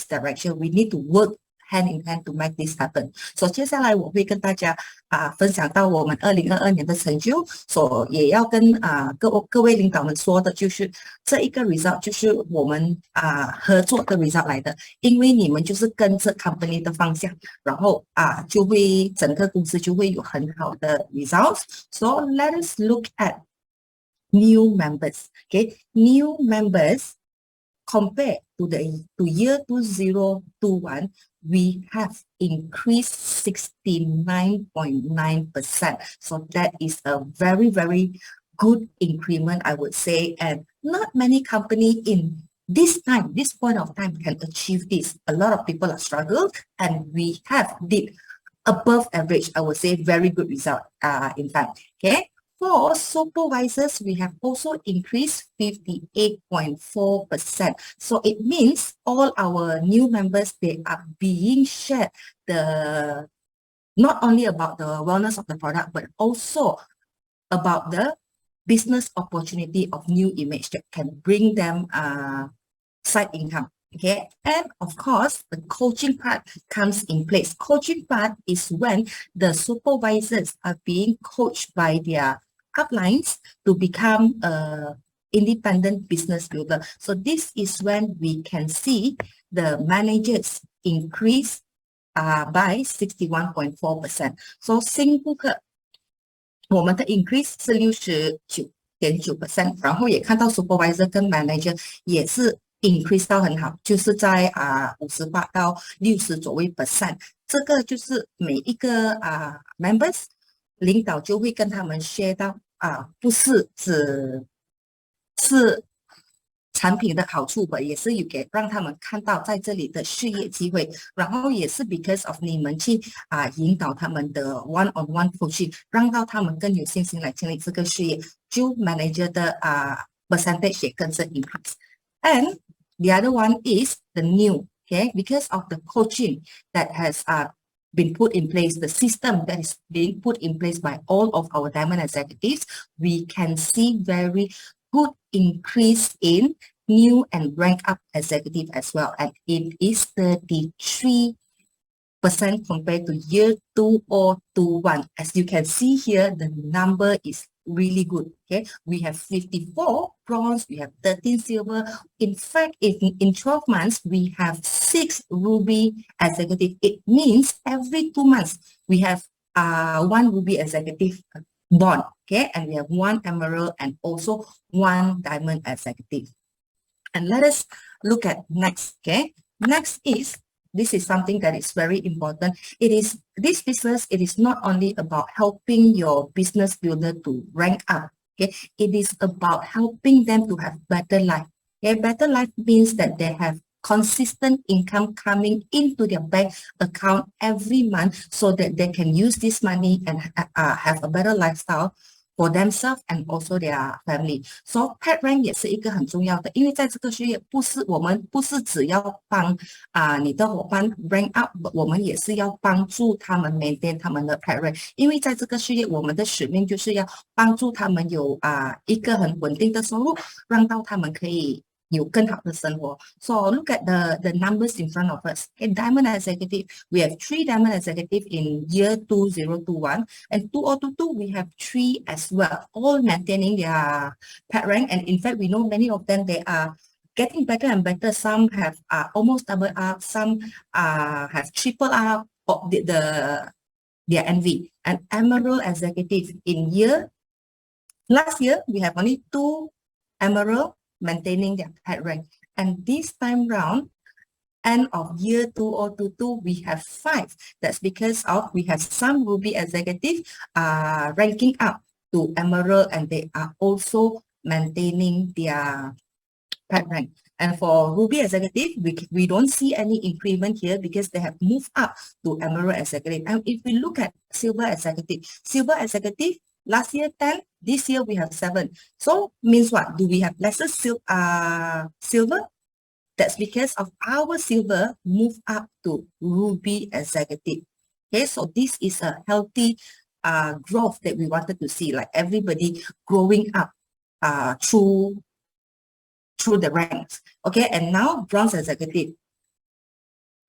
direction, we need to work hand in hand to make this happen. So 接下来我会跟大家分享到我们2022年的成就，所以也要跟各位领导们说的就是这一个 result 就是我们合作的 result 来的，因为你们就是跟着 company 的方向，然后就会整个公司就会有很好的 results. So let us look at new members. Okay, new members compared to year 2021, we have increased 69.9%. So that is a very, very good increment, I would say. And not many companies in this point of time can achieve this. A lot of people are struggled, and we have did above average, I would say, very good result, in fact. Okay. For supervisors, we have also increased 58.4%. So it means all our new members, they are being shared not only about the wellness of the product, but also about the business opportunity of new image that can bring them side income. Okay, and of course, the coaching part comes in place. Coaching part is when the supervisors are being coached by their uplines to become independent business builder. So this is when we can see the managers increase by 61.4%. So 新顾客我们的 increase 是69.9%，然后也看到 supervisor 跟 manager 也是 increase 到很好，就是在58到60左右%。这个就是每一个members 领导就会跟他们 share 到不是只是产品的好处吧，也是有给让他们看到在这里的事业机会，然后也是 because of 你们去引导他们的 one-on-one coaching， 让到他们更有信心来建立这个事业，就 manager 的percentage 也跟着 increase. And the other one is the new, okay, because of the coaching that has been put in place, the system that is being put in place by all of our diamond executives, we can see very good increase in new and rank up executive as well, and it is 33% compared to year 2021. As you can see here, the number is really good. Okay, we have 54 bronze, we have 13 silver. In fact, in 12 months, we have 6 ruby executive. It means every 2 months, we have 1 ruby executive born. Okay, and we have 1 emerald and also 1 diamond executive. And let us look at next. Okay, next is, this is something that is very important. It is this business, it is not only about helping your business builder to rank up. Okay, it is about helping them to have better life. Okay, better life means that they have consistent income coming into their bank account every month so that they can use this money and have a better lifestyle for themselves and also their family. So pet rank 也是一个很重要的，因为在这个事业我们不是只要帮你的伙伴 rank up， 我们也是要帮助他们 maintain 他们的 pet rank， 因为在这个事业我们的使命就是要帮助他们有一个很稳定的收入，让到他们可以有更好的生活。So look at the numbers in front of us. Okay, diamond executive, we have 3 diamond executive in year 2021, and 2022 we have 3 as well, all maintaining their pet rank. And in fact, we know many of them, they are getting better and better. Some have almost double up, some have triple up their NV. And emerald executive in last year we have only 2 emerald maintaining their pet rank, and this time round, end of year 2022, we have 5. That's because of we have some ruby executive ranking up to emerald, and they are also maintaining their pet rank. And for ruby executive, we don't see any increment here because they have moved up to emerald executive. And if we look at silver executive last year 10, this year we have 7. So means what? Do we have lesser silver? That's because of our silver move up to ruby executive. Okay, so this is a healthy growth that we wanted to see, like everybody growing up through the ranks. Okay, and now bronze executive.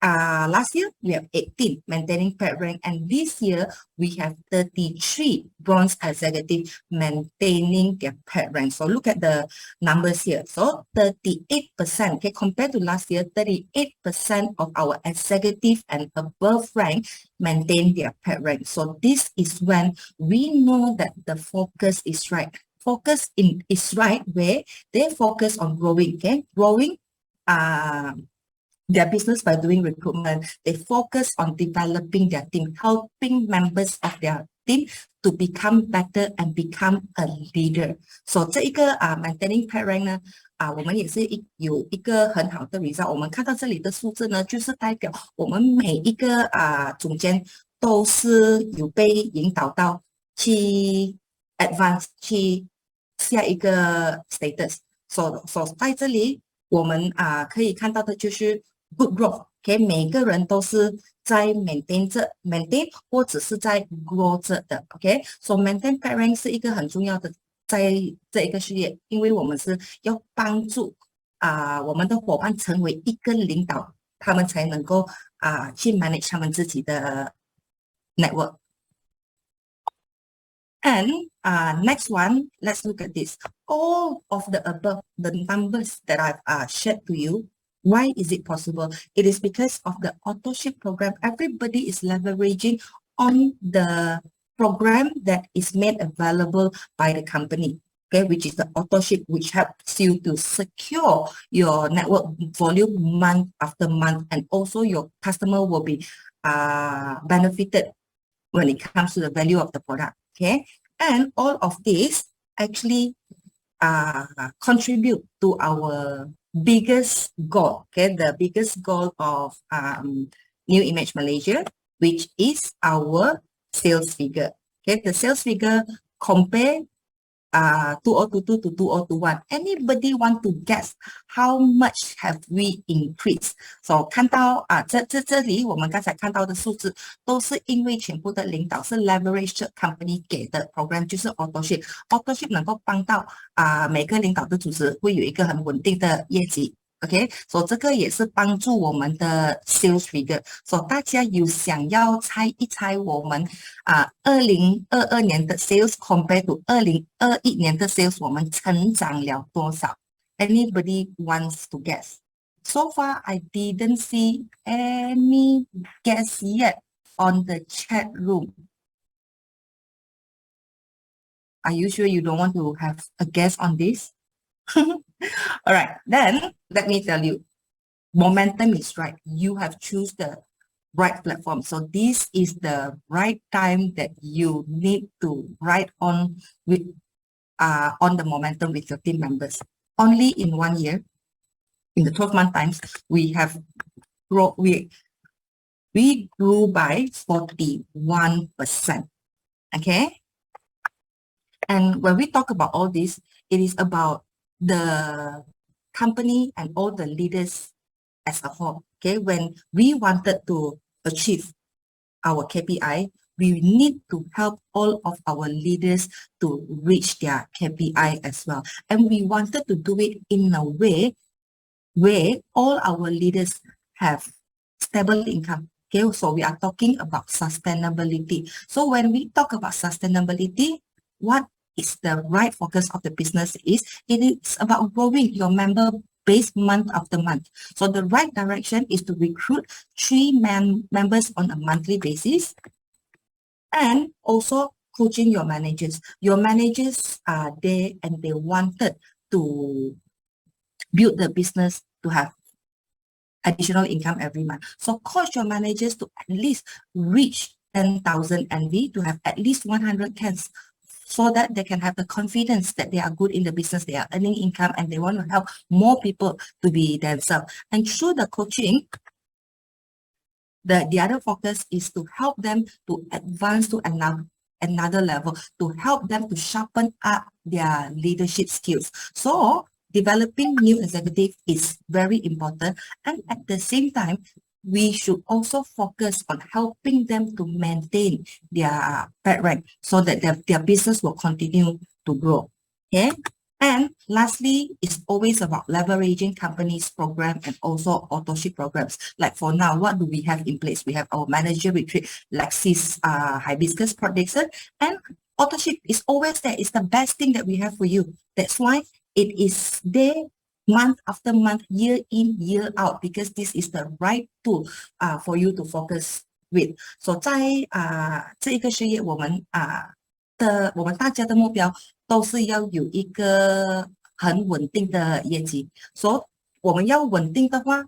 Last year we have 18 maintaining pet rank, and this year we have 33 bronze executive maintaining their pet rank. So look at the numbers here. So 38%, okay, compared to last year, 38% of our executive and above rank maintain their pet rank. So this is when we know that the focus is right. Focus is right where they focus on growing, okay, growing their business by doing recruitment. They focus on developing their team, helping members of their team to become better and become a leader. So 这一个maintaining pet rank 呢，我们也是有一个很好的 result。我们看到这里的数字呢，就是代表我们每一个总监都是有被引导到去 advance 去下一个 status。So 在这里我们可以看到的就是 good growth， OK， 每个人都是在 maintain 或者是在 grow 着的 ，OK，so maintain pet rank 是一个很重要的在这一个事业，因为我们是要帮助我们的伙伴成为一个领导，他们才能够去 manage 他们自己的 network。And next one, let's look at this. All of the above, the numbers that I've shared to you, why is it possible? It is because of the auto-ship program. Everybody is leveraging on the program that is made available by the company, okay, which is the auto-ship, which helps you to secure your network volume month after month, and also your customer will be benefited when it comes to the value of the product, okay? And all of this actually contribute to our biggest goal, okay? The biggest goal of New Image Malaysia, which is our sales figure, okay? The sales figure compare 2022 to 2021. Anybody want to guess how much have we increased? So 看到这里我们刚才看到的数字都是因为全部的领导是 leverage company 给的 program， 就是 auto-ship 能够帮到每个领导的组织会有一个很稳定的业绩。OK， 所以这个也是帮助我们的 sales figure。所以大家有想要猜一猜我们2022年的 sales compared to 2021年的 sales 我们成长了多少 ？Anybody wants to guess? So far, I didn't see any guess yet on the chat room. Are you sure you don't want to have a guess on this? All right, then let me tell you, momentum is right. You have choose the right platform. So this is the right time that you need to ride on with on the momentum with your team members. Only in 1 year, in the 12-month times, we grew by 41%. Okay, and when we talk about all this, it is about the company and all the leaders as a whole. Okay, when we wanted to achieve our KPI, we need to help all of our leaders to reach their KPI as well. And we wanted to do it in a way where all our leaders have stable income. Okay, so we are talking about sustainability. So when we talk about sustainability, what is the right focus of the business is, it is about growing your member base month after month. So the right direction is to recruit 3 members on a monthly basis, and also coaching your managers. Your managers are there and they wanted to build the business to have additional income every month. So coach your managers to at least reach 10,000 NV, to have at least 100 cans, so that they can have the confidence that they are good in the business, they are earning income, and they want to help more people to be themselves. And through the coaching, the other focus is to help them to advance to another level, to help them to sharpen up their leadership skills. So developing new executive is very important, and at the same time, we should also focus on helping them to maintain their pet rank so that their business will continue to grow. Okay. And lastly, it's always about leveraging companies' program and also authorship programs. Like for now, what do we have in place? We have our manager retreat, Lexis hibiscus production, and authorship is always there. It's the best thing that we have for you. That's why it is there month after month, year in, year out, because this is the right tool for you to focus with. So 在这一个事业，我们大家的目标都是要有一个很稳定的业绩。所以我们要稳定的话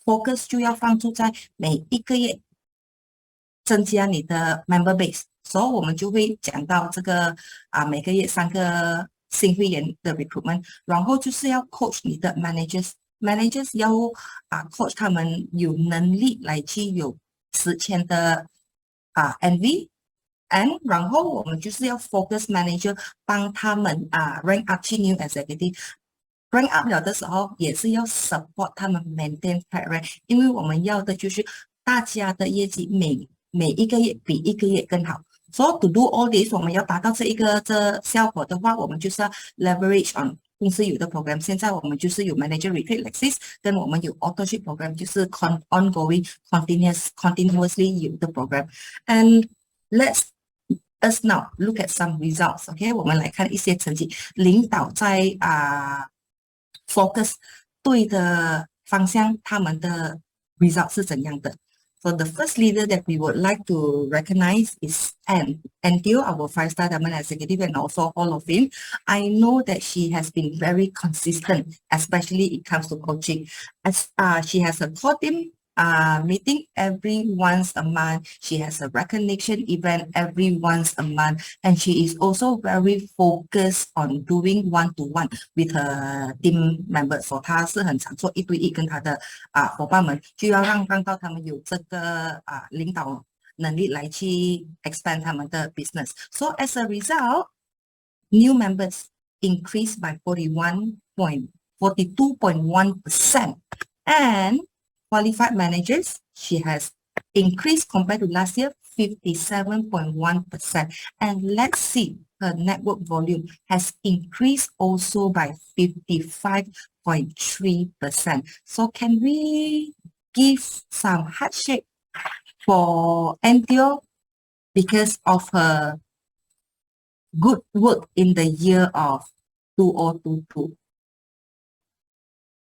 ，focus 就要放注在每一个月增加你的 member base。所以我们就会讲到这个每个月3个新会员的 recruitment， 然后就是要 coach 你的 managers 要coach 他们有能力来去有实践的NV。And 然后我们就是要 focus manager 帮他们rank up 去 new executive。rank up 了的时候也是要 support 他们 maintain high rank， 因为我们要的就是大家的业绩每一个月比一个月更好。So to do all this， 我们要达到这效果的话，我们就是要 leverage on 公司有的 program。现在我们就是有 manager retreat Lexis， 跟我们有 authorship program， 就是 ongoing continuously 有的 program。And let's now look at some results. OK， 我们来看一些成绩。领导在focus 对的方向，他们的 result 是怎样的？ So the first leader that we would like to recognize is Antheo, our 5-star diamond executive and also Hall of Fame. I know that she has been very consistent, especially it comes to coaching. As she has a core team meeting every once a month. She has a recognition event every once a month, and she is also very focused on doing one-to-one with her team members. So 她是很常做一对一跟她的伙伴们，就要让到他们有这个领导能力来去 expand 他们的 business. So as a result, new members increased by 42.1%, and qualified managers, she has increased compared to last year, 57.1%. And let's see, her network volume has increased also by 55.3%. So can we give some handshake for Antheo because of her good work in the year of 2022?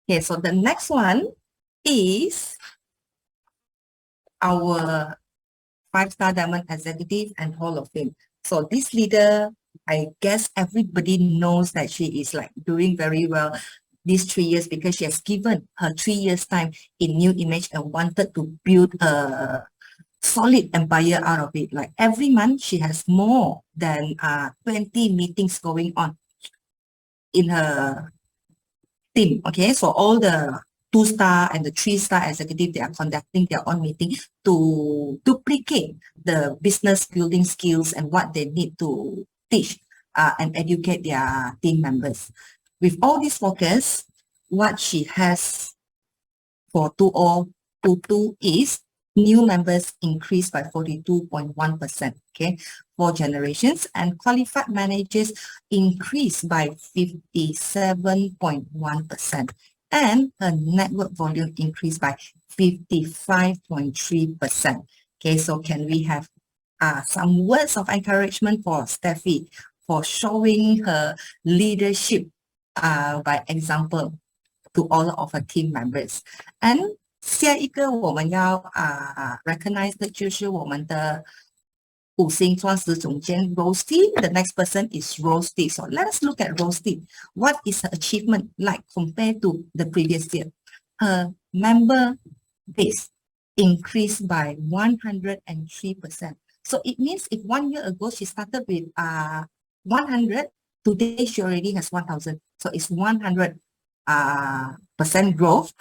Okay, so the next one is our 5-star diamond executive and Hall of Fame. So this leader, I guess everybody knows that she is like doing very well these 3 years because she has given her 3 years time in new image and wanted to build a solid empire out of it. Like every month she has more than 20 meetings going on in her team. Okay, so all the 2-star and the 3-star executive, they are conducting their own meeting to duplicate the business building skills and what they need to teach and educate their team members. With all this focus, what she has for 2022 is new members increased by 42.1%, okay, 4 generations, and qualified managers increased by 57.1%. And her network volume increased by 55.3%. Okay, so can we have some words of encouragement for Steffi for showing her leadership by example to all of her team members? And 下一个我们要recognize 的就是我们的5星钻石总监 Rosti. The next person is Rosti. So let's look at Rosti. What is her achievement like compared to the previous year? Her member base increased by 103%. So it means if 1 year ago she started with 100, today she already has 1,000. So it's 100% growth.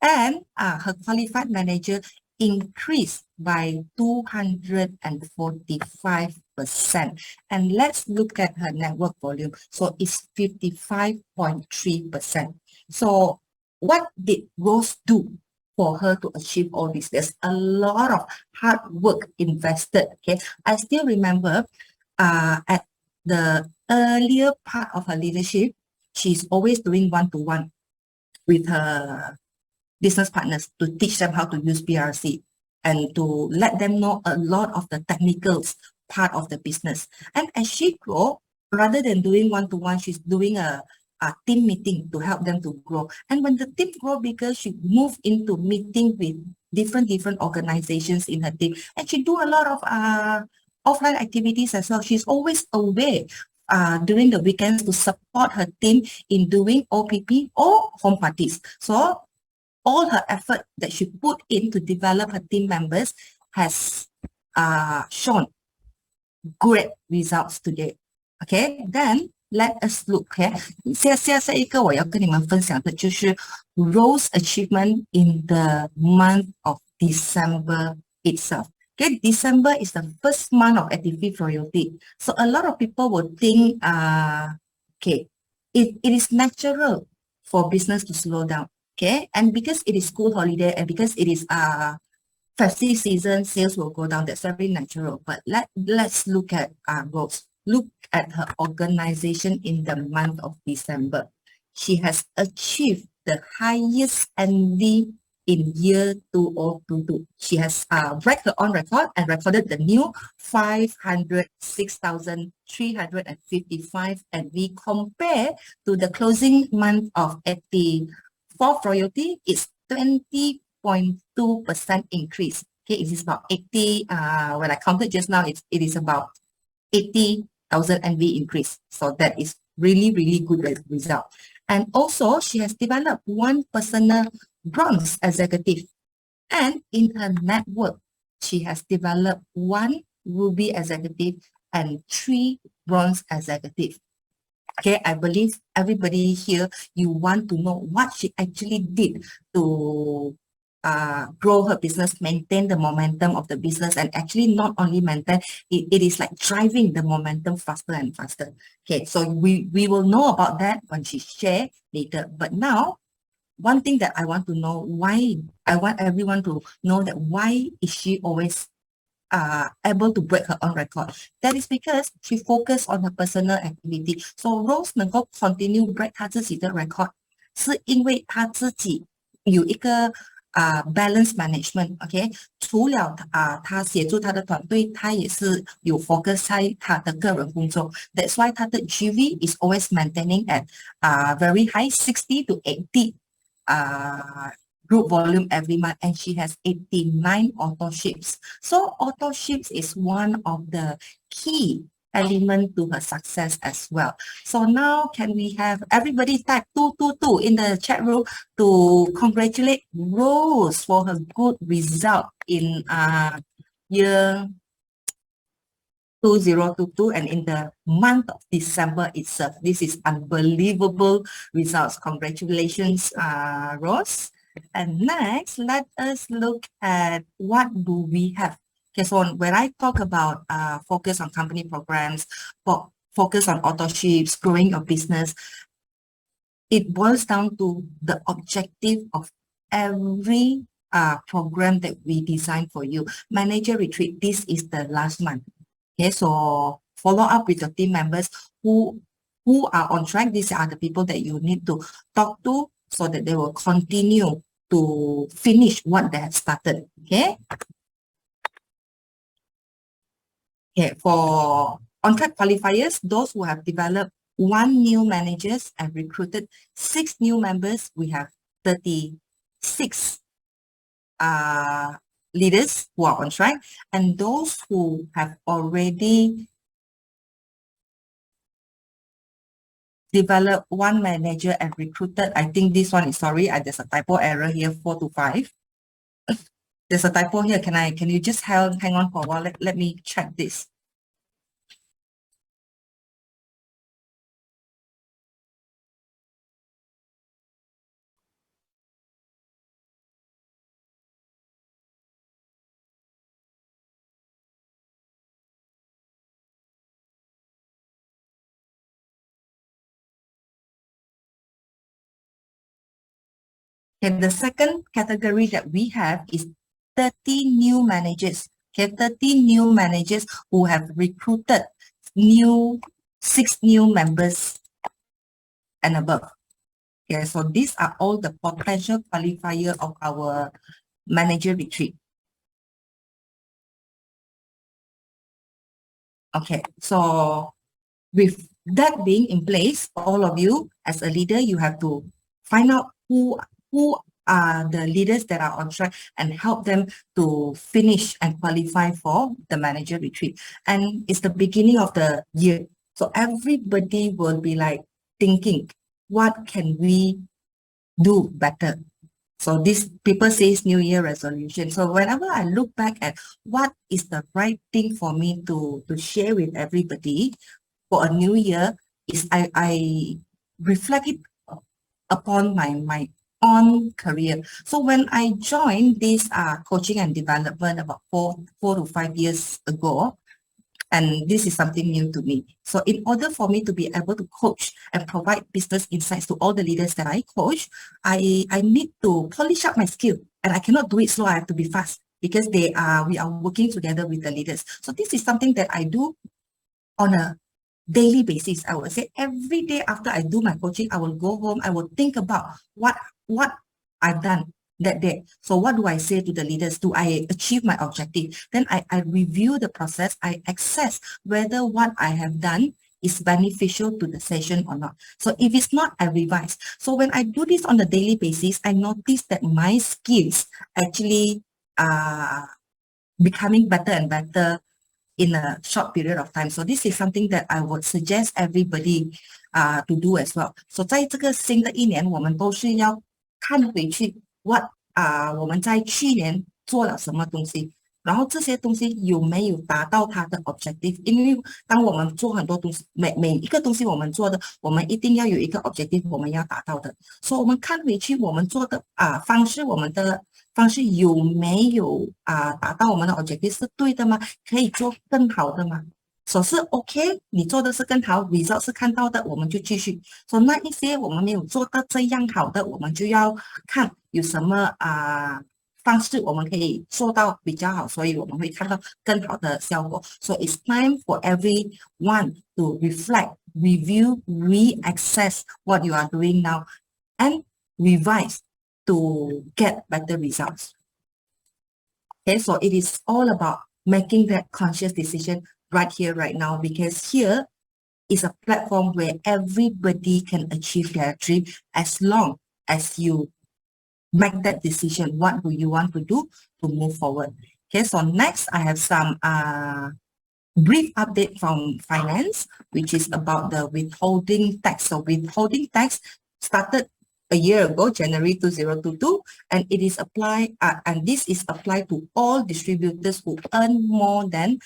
And her qualified manager increased by 245%. And let's look at her network volume. So it's 55.3%. So what did Rose do for her to achieve all this. There's a lot of hard work invested. Okay, I still remember at the earlier part of her leadership, she's always doing one-to-one with her business partners to teach them how to use BRC and to let them know a lot of the technicals part of the business. And as she grow, rather than doing one-to-one, she's doing a team meeting to help them to grow. And when the team grow bigger, she move into meeting with different organizations in her team. And she do a lot of offline activities as well. She's always away during the weekends to support her team in doing OPP or home parties. So all her effort that she put in to develop her team members has shown great results today. Okay, then let us look. Okay, 下一个我要跟你们分享的就是 Rose achievement in the month of December itself. Okay, December is the first month of active royalty. So a lot of people will think, okay, it is natural for business to slow down. Okay, and because it is school holiday and because it is festive season, sales will go down. That's very natural. But let's look at Rose. Look at her organization in the month of December. She has achieved the highest ND in year 2022. She has break her own record and recorded the new 506,355 NV compare to the closing month of 84th royalty. It's 20.2% increase. Okay, it is about 80. When I counted just now, it is about 80,000 NV increase. So that is really good result. And also, she has developed one personal bronze executive. And in her network, she has developed one ruby executive and 3 bronze executive. Okay, I believe everybody here, you want to know what she actually did to grow her business, maintain the momentum of the business, and actually not only maintain, it is like driving the momentum faster and faster. Okay, so we will know about that when she share later. But now, one thing that I want to know, why I want everyone to know that why is she always able to break her own record. That is because she focused on her personal activity. So Rose 能够 continue break 她自己的 record， 是因为她自己有一个balance management。OK， 除了她协助她的团队，她也是有 focus 在她的个人工作。That's why 她的 GV is always maintaining at very high 60 to 80 group volume every month, and she has 89 auto ships. So auto ships is one of the key element to her success as well. So now can we have everybody type 222 in the chat room to congratulate Rose for her good result in year 2022 and in the month of December itself. This is unbelievable results. Congratulations, Rose. And next, let us look at what do we have. Okay, so when I talk about focus on company programs, focus on authorships, growing your business, it boils down to the objective of every program that we design for you. Manager retreat, this is the last month. Okay, so follow up with your team members who are on track. These are the people that you need to talk to so that they will continue to finish what they have started. Okay. Okay, for on-track qualifiers, those who have developed 1 new managers and recruited 6 new members, we have 36 leaders who are on track, and those who have already developed 1 manager and recruited, I think this one is, sorry, there's a typo error here, 4 to 5. There's a typo here. Can you just hang on for a while? Let me check this. And the second category that we have is 30 new managers. Okay, 30 new managers who have recruited 6 new members and above. Okay, so these are all the potential qualifier of our manager retreat. Okay, so with that being in place, all of you as a leader, you have to find out who are the leaders that are on track and help them to finish and qualify for the manager retreat. And it's the beginning of the year. So everybody will be like thinking, what can we do better? So this people says New Year resolution. So whenever I look back at what is the right thing for me to share with everybody for a new year, is I reflect it upon my own career. So when I joined this coaching and development about four to 5 years ago, and this is something new to me. So in order for me to be able to coach and provide business insights to all the leaders that I coach, I need to polish up my skill, and I cannot do it slow. I have to be fast because we are working together with the leaders. So this is something that I do on a daily basis. I would say every day after I do my coaching, I will go home, I will think about what I've done that day. So what do I say to the leaders? Do I achieve my objective? Then I review the process. I assess whether what I have done is beneficial to the session or not. So if it's not, I revise. So when I do this on a daily basis, I notice that my skills actually are becoming better and better in a short period of time. So this is something that I would suggest everybody to do as well. So 在这个新的一年，我们都是要看回去 what 我们在去年做了什么东西，然后这些东西有没有达到它的 objective？ 因为当我们做很多东西，每一个东西我们做的，我们一定要有一个 objective， 我们要达到的。所以我们看回去我们做的方式，我们的方式有没有达到我们的 objective 是对的吗？可以做更好的吗？所是 OK， 你做的是更好 ，result 是看到的，我们就继续。所以那一些我们没有做到这样好的，我们就要看有什么方式我们可以做到比较好，所以我们会看到更好的效果。So it's time for everyone to reflect, review, reassess what you are doing now, and revise to get better results. Okay, so it is all about making that conscious decision right here, right now, because here is a platform where everybody can achieve their dream as long as you make that decision. What do you want to do to move forward? Okay, so next I have some brief update from finance, which is about the withholding tax. So withholding tax started a year ago, January 2022, and it is applied, and this is applied to all distributors who earn more than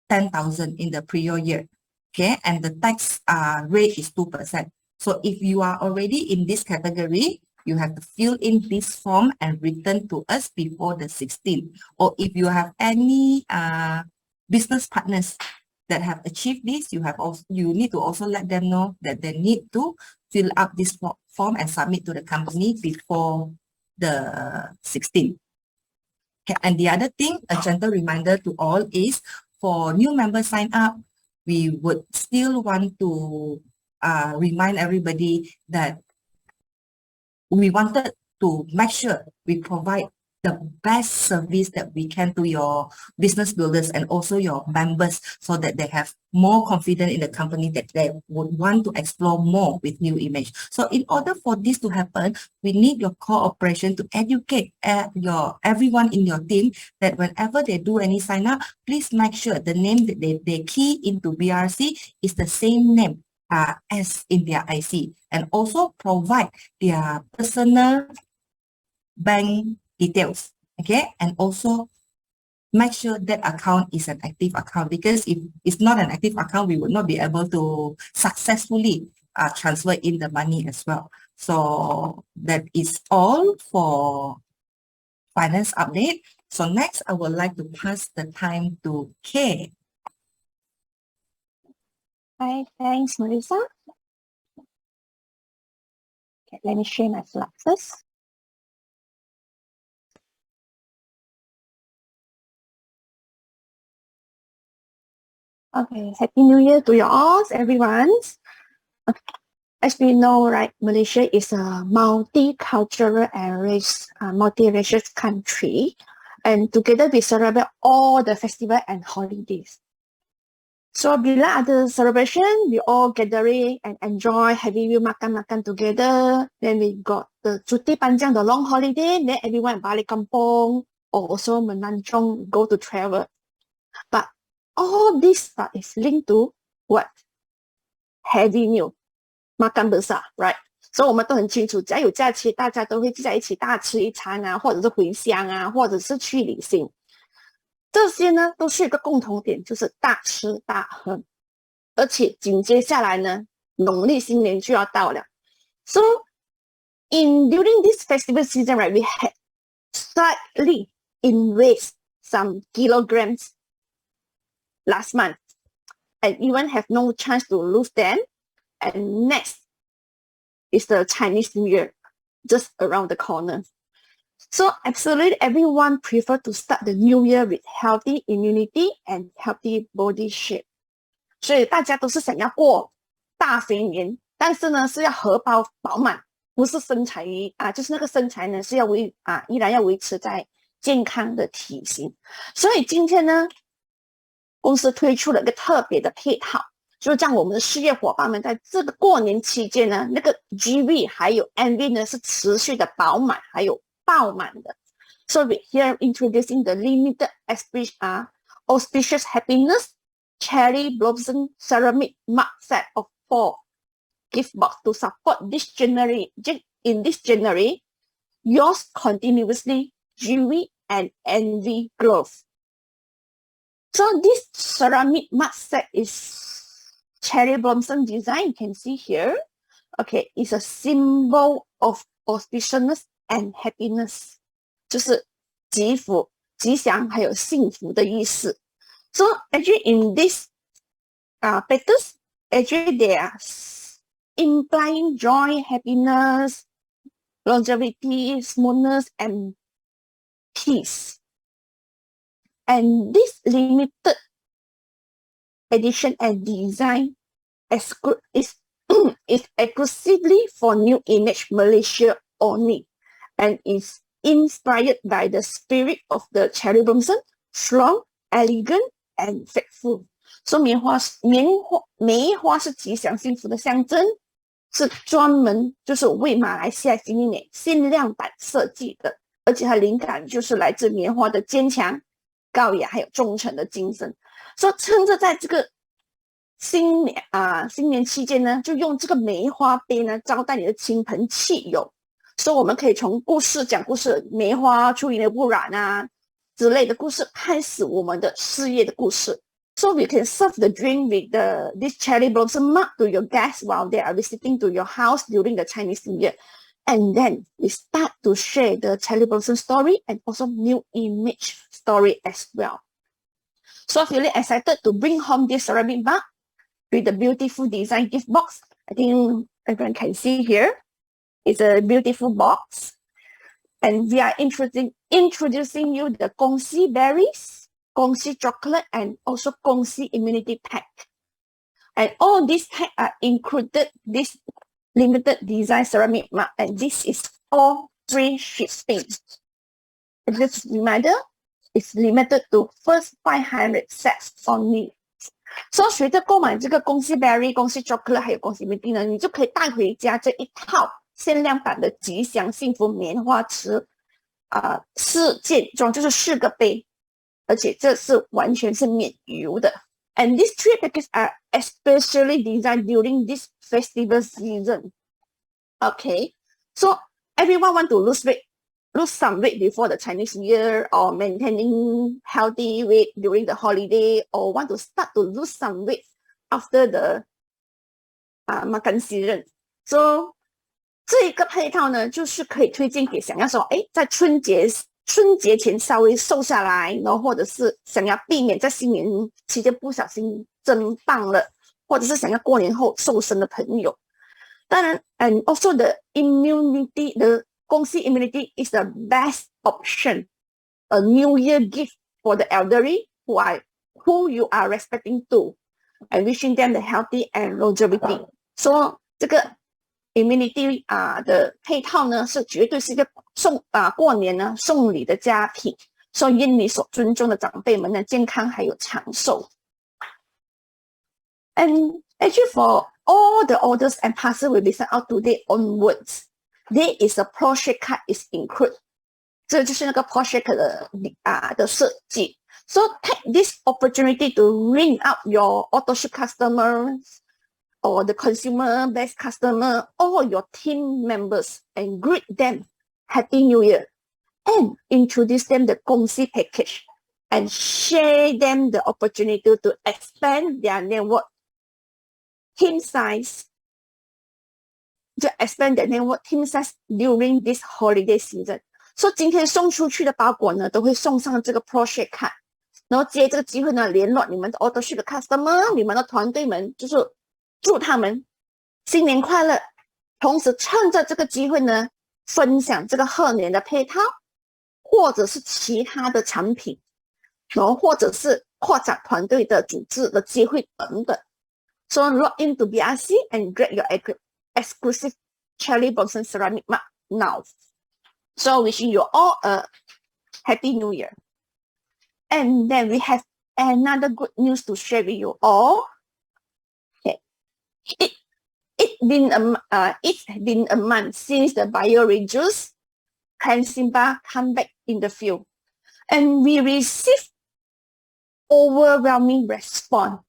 10,000 in the prior year. Okay, and the tax rate is 2%. So if you are already in this category, you have to fill in this form and return to us before the 16th. Or if you have any business partners that have achieved this, you need to also let them know that they need to fill up this form and submit to the company before the 16th. Okay, and the other thing, a gentle reminder to all is for new members sign up, we would still want to remind everybody that we wanted to make sure we provide the best service that we can to your business builders and also your members so that they have more confidence in the company, that they would want to explore more with new image. So in order for this to happen, we need your cooperation to educate everyone in your team that whenever they do any sign up, please make sure the name that they key into BRC is the same name as in their IC, and also provide their personal bank details, okay, and also make sure that account is an active account, because if it's not an active account, we would not be able to successfully transfer in the money as well. So that is all for finance update. So next, I would like to pass the time to Kay. Hi, thanks, Marisa. Okay, let me share my slide first. Okay, Happy New Year to you all, everyone. Okay. As we know, right, Malaysia is a multicultural and multiracial country, and together we celebrate all the festival and holidays. So bila ada celebration, we all gathering and enjoy, having you makan-makan together. Then we got the cuti panjang, the long holiday. Then everyone balik kampung or also menancong, go to travel. But all this is linked to what? Heavy meal, makan besar, right? 所以我们都很清楚，只要有假期，大家都会聚在一起大吃一餐啊，或者是回乡啊，或者是去旅行。这些呢都是一个共同点，就是大吃大喝，而且紧接下来呢，农历新年就要到了。So during this festival season, right, we had slightly increased some kilograms last month, and even have no chance to lose them. And next is the Chinese New Year, just around the corner. So absolutely everyone prefer to start the new year with healthy immunity and healthy body shape. 所以大家都是想要过大肥年，但是呢是要荷包饱满，不是身材就是那个身材呢是要依然要维持在健康的体型。所以今天呢，公司推出了一个特别的配套，就是让我们的事业伙伴们在这个过年期间呢，那个 GV 还有 NV 呢是持续的饱满还有爆满的。So we here introducing the limited auspicious happiness cherry blossom ceramic mug set of 4 gift box to support this January. In this January, yours continuously GV and NV growth. So this ceramic mug set is cherry blossom design. You can see here. Okay, it's a symbol of auspiciousness and happiness. 就是吉福、吉祥还有幸福的意思。So actually in this petals, actually they are implying joy, happiness, longevity, smoothness, and peace. And this limited edition and design is exclusively for New Image Malaysia only, and is inspired by the spirit of the cherry blossom, strong, elegant, and faithful. So 梅花是吉祥幸福的象征，是专门就是为马来西亚新一年限量版设计的，而且它灵感就是来自棉花的坚强、高雅还有忠诚的精神。所以趁着在这个新年期间呢，就用这个梅花杯呢招待你的亲朋戚友。所以我们可以从讲故事，梅花出淤泥不染之类的故事开始我们的事业的故事。So we can serve the drink with this cherry blossom mug to your guests while they are visiting to your house during the Chinese New Year. And then we start to share the cherry blossom story and also new image story as well. So I'm really excited to bring home this ceramic mug with the beautiful design gift box. I think everyone can see here. It's a beautiful box. And we are introducing you the Gongxi berries, Gongxi chocolate, and also Gongxi immunity pack. And all these packs are included this limited design ceramic mug. And this is all free shipping. Just reminder, it's limited to first 500 sets only. So 随着购买这个Gongxi berry、Gongxi chocolate 还有Gongxi immunity呢，你就可以带回家这一套限量版的吉祥幸福棉花瓷4件装，就是4个杯，而且这是完全是免邮的。And these 3 packages are especially designed during this festival season. Okay, so everyone want to lose some weight before the Chinese New Year, or maintaining healthy weight during the holiday, or want to start to lose some weight after the makan season. So 这一个配套呢，就是可以推荐给想要说，在春节前稍微瘦下来，然后或者是想要避免在新年期间不小心增胖了，或者是想要过年后瘦身的朋友。当然 ，and also the Gongxi immunity is the best option, a New Year gift for the elderly who you are respecting to. and wishing them the healthy and longevity. 说这个 immunity 的配套呢，是绝对是一个过年呢送礼的佳品。说愿你所尊重的长辈们的健康还有长寿。And actually for all the orders and parcels will be sent out today onwards, there is a project card is included. 这就是那个 project 的设计。So take this opportunity to ring up your auto ship customers or the consumer base customer or your team members and greet them Happy New Year and introduce them the 恭喜 package and share them the opportunity to expand their network team size to expand their network team size during this holiday season. 所以今天送出去的包裹呢，都会送上这个 project card， 然后借这个机会呢，联络你们的 auto ship 的 customer， 你们的团队们，就是祝他们新年快乐。同时趁着这个机会呢，分享这个贺年的配套，或者是其他的产品，然后或者是扩展团队的组织的机会等等。So log into BRC and get your exclusive cherry blossom ceramic mug now. So wishing you all a Happy New Year. And then we have another good news to share with you all. Okay. It's been a month since the bio-reduced cleansing bar come back in the field. And we received overwhelming response.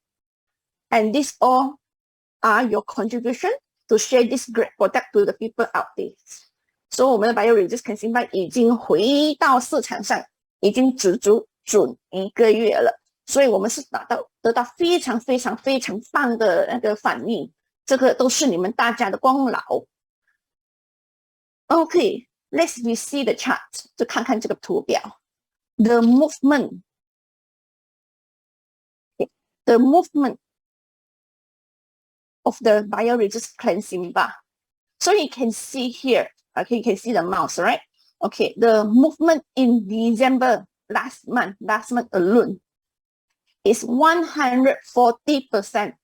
And this all are your contribution to share this great product to the people out there. So 我们的 bio-reduced cleansing bar 已经回到市场上，已经足足准1个月了。所以我们是得到非常非常非常棒的那个反应。这个都是你们大家的功劳。Okay, let's see the chart. 就看看这个图表。The movement of the bio-reduced cleansing bar. So you can see here, okay, you can see the mouse, right? Okay, the movement in December last month alone is 140%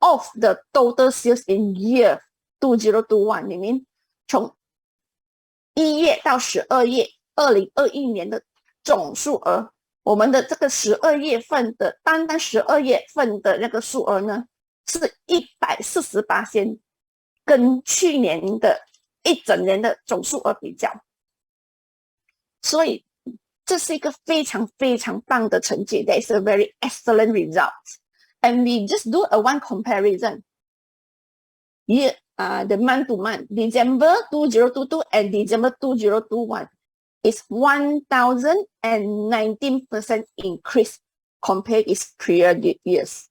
of the total sales in year 2021. 里面从1月到12月2021年的总数额，我们的这个12月份的单12月份的那个数额呢，是148%，跟去年的一整年的总数额比较。所以这是一个非常非常棒的成绩。That is a very excellent result. And we just do a one comparison. Year, the month to month, December 2022 and December 2021 is 1,019% increase compared with previous years.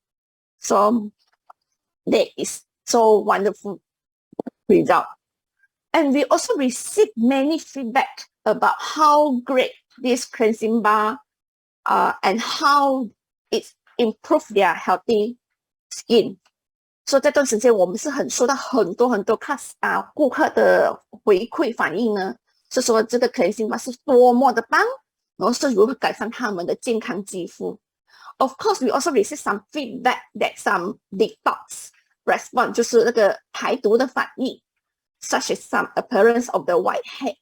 So that is so wonderful result. And we also received many feedback about how great this cleansing bar and how it's improved their healthy skin. 所以这段时间我们是收到很多顾客的回馈反应呢，是说这个cleansing bar是多么的棒，然后是如何改善他们的健康肌肤。Of course, we also receive some feedback that some detox response 就是那个排毒的反应 ，such as some appearance of the whiteheads.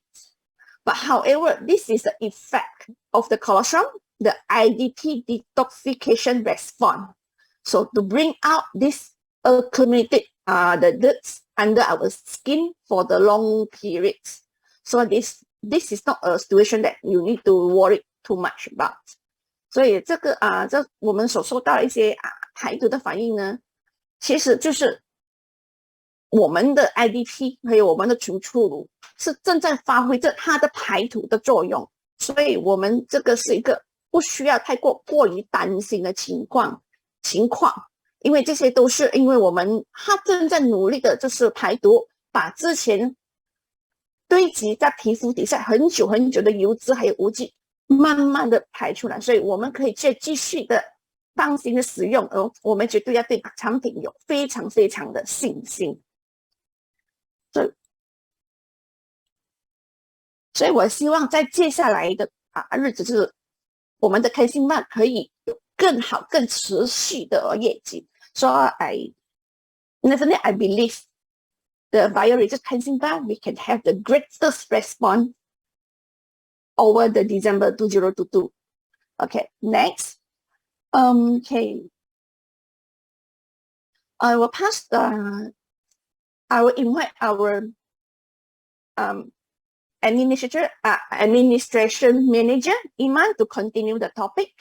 But however, this is the effect of the colostrum, the IDP detoxification response. So to bring out this accumulated the dirt under our skin for the long periods. So this is not a situation that you need to worry too much about. 所以这个这我们所收到的一些排毒的反应呢，其实就是我们的 IDP 还有我们的群促乳是正在发挥着它的排毒的作用，所以我们这个是一个不需要太过于担心的情况，因为这些都是因为它正在努力的就是排毒，把之前堆积在皮肤底下很久很久的油脂还有污迹慢慢的排出来，所以我们可以继续的放心的使用，而我们绝对要对产品有非常非常的信心。所以我希望在接下来的日子，就是我们的cleansing bar可以有更好、更持续的业绩。So I believe the bio-research Kensington, we can have the greatest response over the December 2022. Okay, next. Okay. I will pass I will invite our administration manager, Iman, to continue the topic.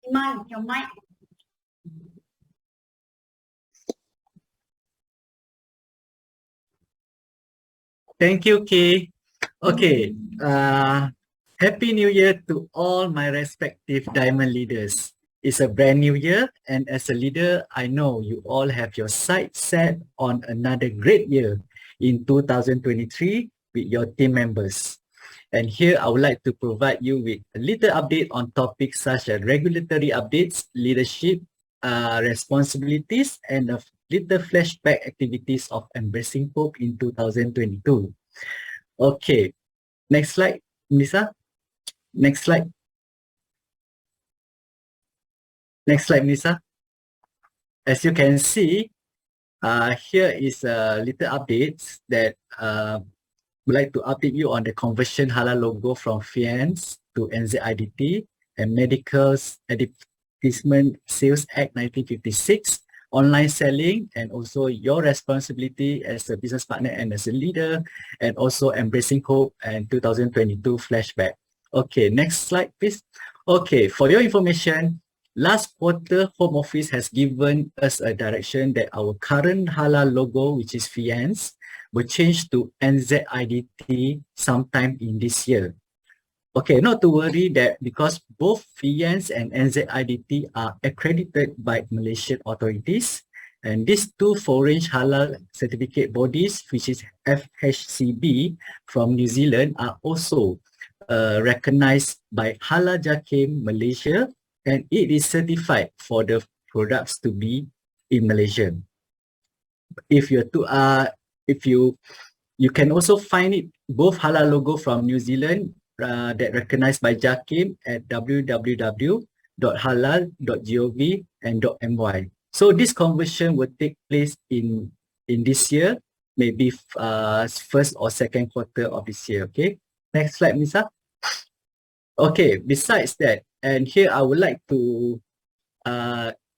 Iman, your mic. Thank you, Kay. Okay, Happy New Year to all my respective Diamond leaders. It's a brand new year, and as a leader, I know you all have your sights set on another great year in 2023 with your team members. And here I would like to provide you with a little update on topics such as regulatory updates, leadership responsibilities, and a little flashback activities of Embracing Hope in 2022. Okay, next slide, Melissa. Next slide. Next slide, Melissa. As you can see, here is a little updates that would like to update you on the conversion halal logo from FIANS to NZIDT and Medical's Advertisement Sales Act 1956, online selling, and also your responsibility as a business partner and as a leader, and also Embracing Hope and 2022 flashback. Okay, next slide, please. Okay, for your information, last quarter, Home Office has given us a direction that our current halal logo, which is FIANS, will change to NZIDT sometime in this year. Okay, not to worry that because both FIANS and NZIDT are accredited by Malaysian authorities, and these two foreign halal certificate bodies, which is FHCB from New Zealand, are also recognized by Halal Jakim Malaysia, and it is certified for the products to be in Malaysia. If you can also find it both halal logo from New Zealand that recognized by Jakim at www.halal.gov and .my. So this conversion will take place in this year, maybe first or second quarter of this year. Okay, next slide, Misa. Okay, besides that, and here I would like to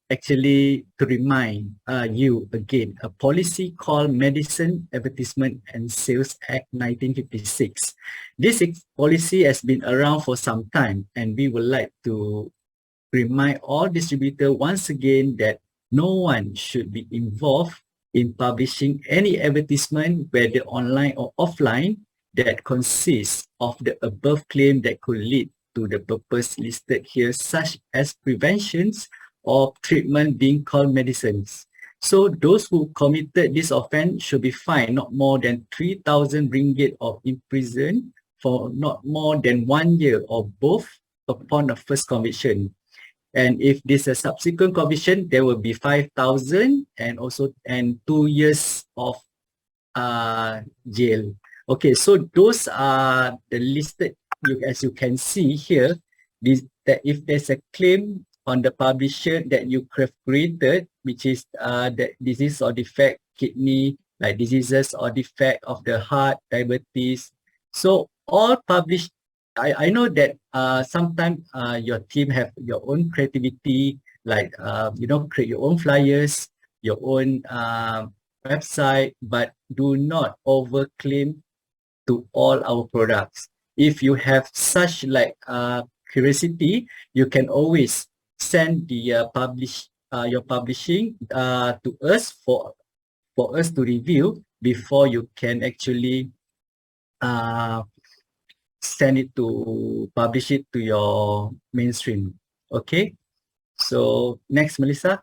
actually to remind you again, a policy called Medicine Advertisement and Sales Act 1956. This policy has been around for some time, and we would like to remind all distributors once again that no one should be involved in publishing any advertisement, whether online or offline, that consists of the above claim that could lead to the purpose listed here, such as preventions or treatment being called medicines. So those who committed this offence should be fined not more than 3,000 ringgit or imprisoned for not more than 1 year or both upon the first conviction. And if this is a subsequent conviction, there will be 5,000 and also 2 years of jail. Okay, so those are the listed, as you can see here, that if there's a claim on the publisher that you have created, which is the disease or defect, kidney, like diseases or defect of the heart, diabetes. So all published, I know that sometimes your team have your own creativity, like, create your own flyers, your own website, but do not overclaim to all our products. If you have such like curiosity, you can always send the your publishing to us for us to review before you can actually send it to publish it to your mainstream. Okay, so next, Melissa.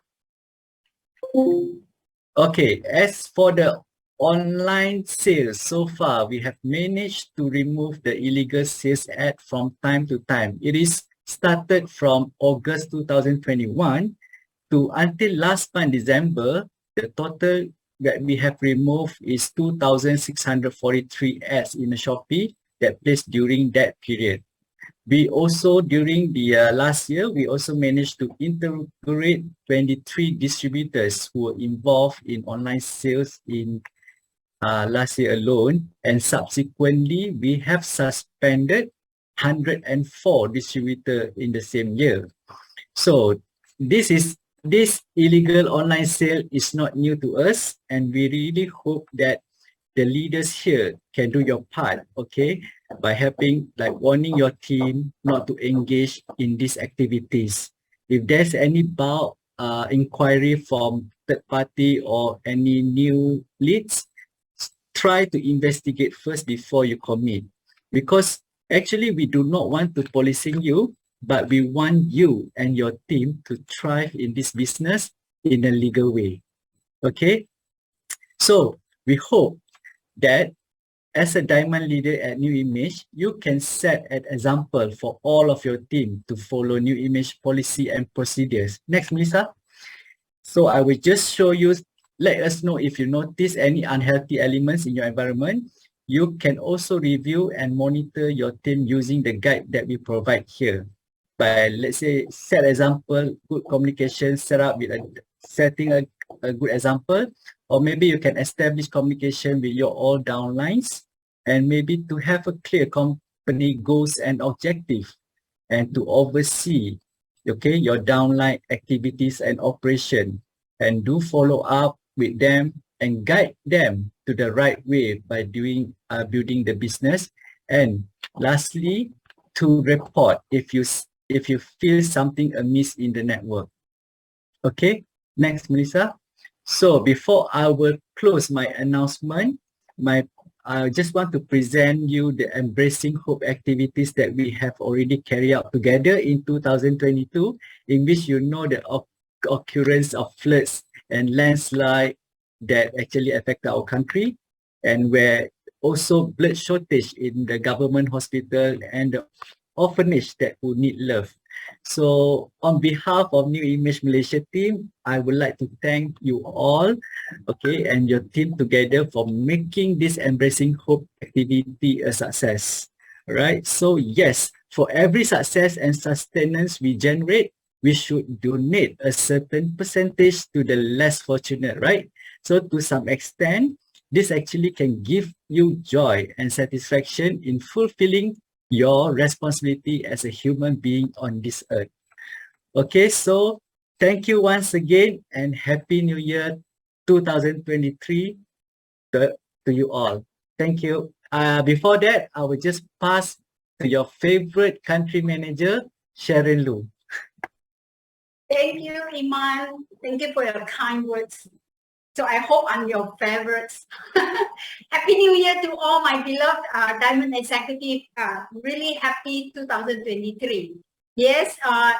Okay, as for the online sales, so far we have managed to remove the illegal sales ad from time to time. It is started from August 2021 to until last month, December. The total that we have removed is 2,643 ads in the Shopee that placed during that period. We also, during the last year, we also managed to integrate 23 distributors who were involved in online sales in last year alone. And subsequently, we have suspended 104 distributors in the same year. So this illegal online sale is not new to us, and we really hope that the leaders here can do your part, okay, by helping, like warning your team not to engage in these activities. If there's any bulk inquiry from third party or any new leads, try to investigate first before you commit, because actually we do not want to policing you, but we want you and your team to thrive in this business in a legal way. Okay, so we hope that as a diamond leader at New Image, you can set an example for all of your team to follow New Image policy and procedures. Next, Melissa. So I will just show you, let us know if you notice any unhealthy elements in your environment. You can also review and monitor your team using the guide that we provide here. By, let's say, set example, good communication, set up with setting a good example, or maybe you can establish communication with your all downlines, and maybe to have a clear company goals and objective, and to oversee, okay, your downline activities and operation, and do follow up with them and guide them to the right way by doing building the business. And lastly, to report if you feel something amiss in the network. Okay, next, Melissa. So before I will close my announcement, I just want to present you the Embracing Hope activities that we have already carried out together in 2022, in which you know the occurrence of floods and landslide that actually affected our country, and where also blood shortage in the government hospital and the orphanage that who need love. So on behalf of New Image Malaysia team, I would like to thank you all, okay, and your team together for making this Embracing Hope activity a success. All right. So yes, for every success and sustenance we generate, we should donate a certain percentage to the less fortunate, right? So to some extent, this actually can give you joy and satisfaction in fulfilling your responsibility as a human being on this earth. Okay, so thank you once again, and Happy New Year 2023 to you all. Thank you. Before that, I will just pass to your favorite country manager, Sharon Lu. Thank you, Iman. Thank you for your kind words. So I hope I'm your favorites. Happy New Year to all my beloved Diamond Executive. Really happy 2023. Yes,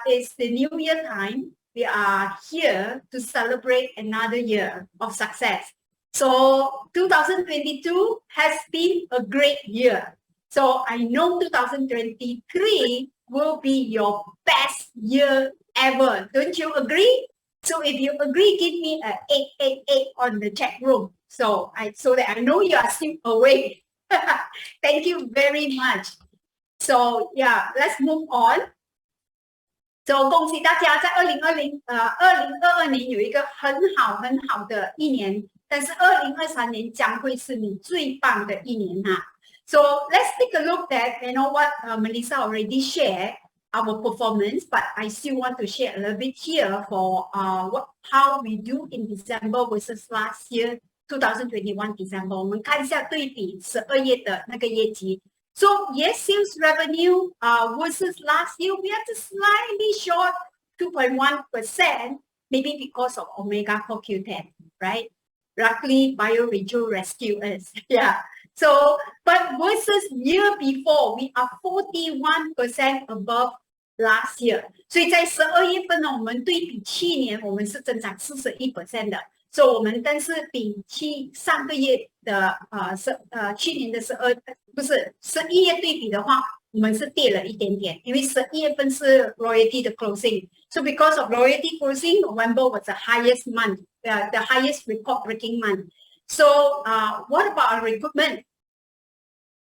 it's the New Year time. We are here to celebrate another year of success. So 2022 has been a great year. So I know 2023 will be your best year ever. Don't you agree? So if you agree, give me an 888 on the chat room. So that I know you are still awake. Thank you very much. So yeah, let's move on. So 恭喜大家在2022年有一个很好的一年，但是2023年将会是你最棒的一年哈。So let's take a look at what Melissa already shared our performance, but I still want to share a little bit here for how we do in December versus last year 2021 December. 我们看一下对比12月的那个业绩。So yes, sales revenue versus last year, we are just slightly short 2.1%, maybe because of Omega CoQ10, right? Luckily, BioRegio rescued us. Yeah. So, but versus year before, we are 41% above last year. 所以在12月份呢，我们对比去年，我们是增长41%的。所以我们但是比上个月的去年的11月对比的话，我们是跌了一点点，因为11月份是 royalty 的 closing. So because of royalty closing, November was the highest month, the highest report breaking month. So what about our recruitment?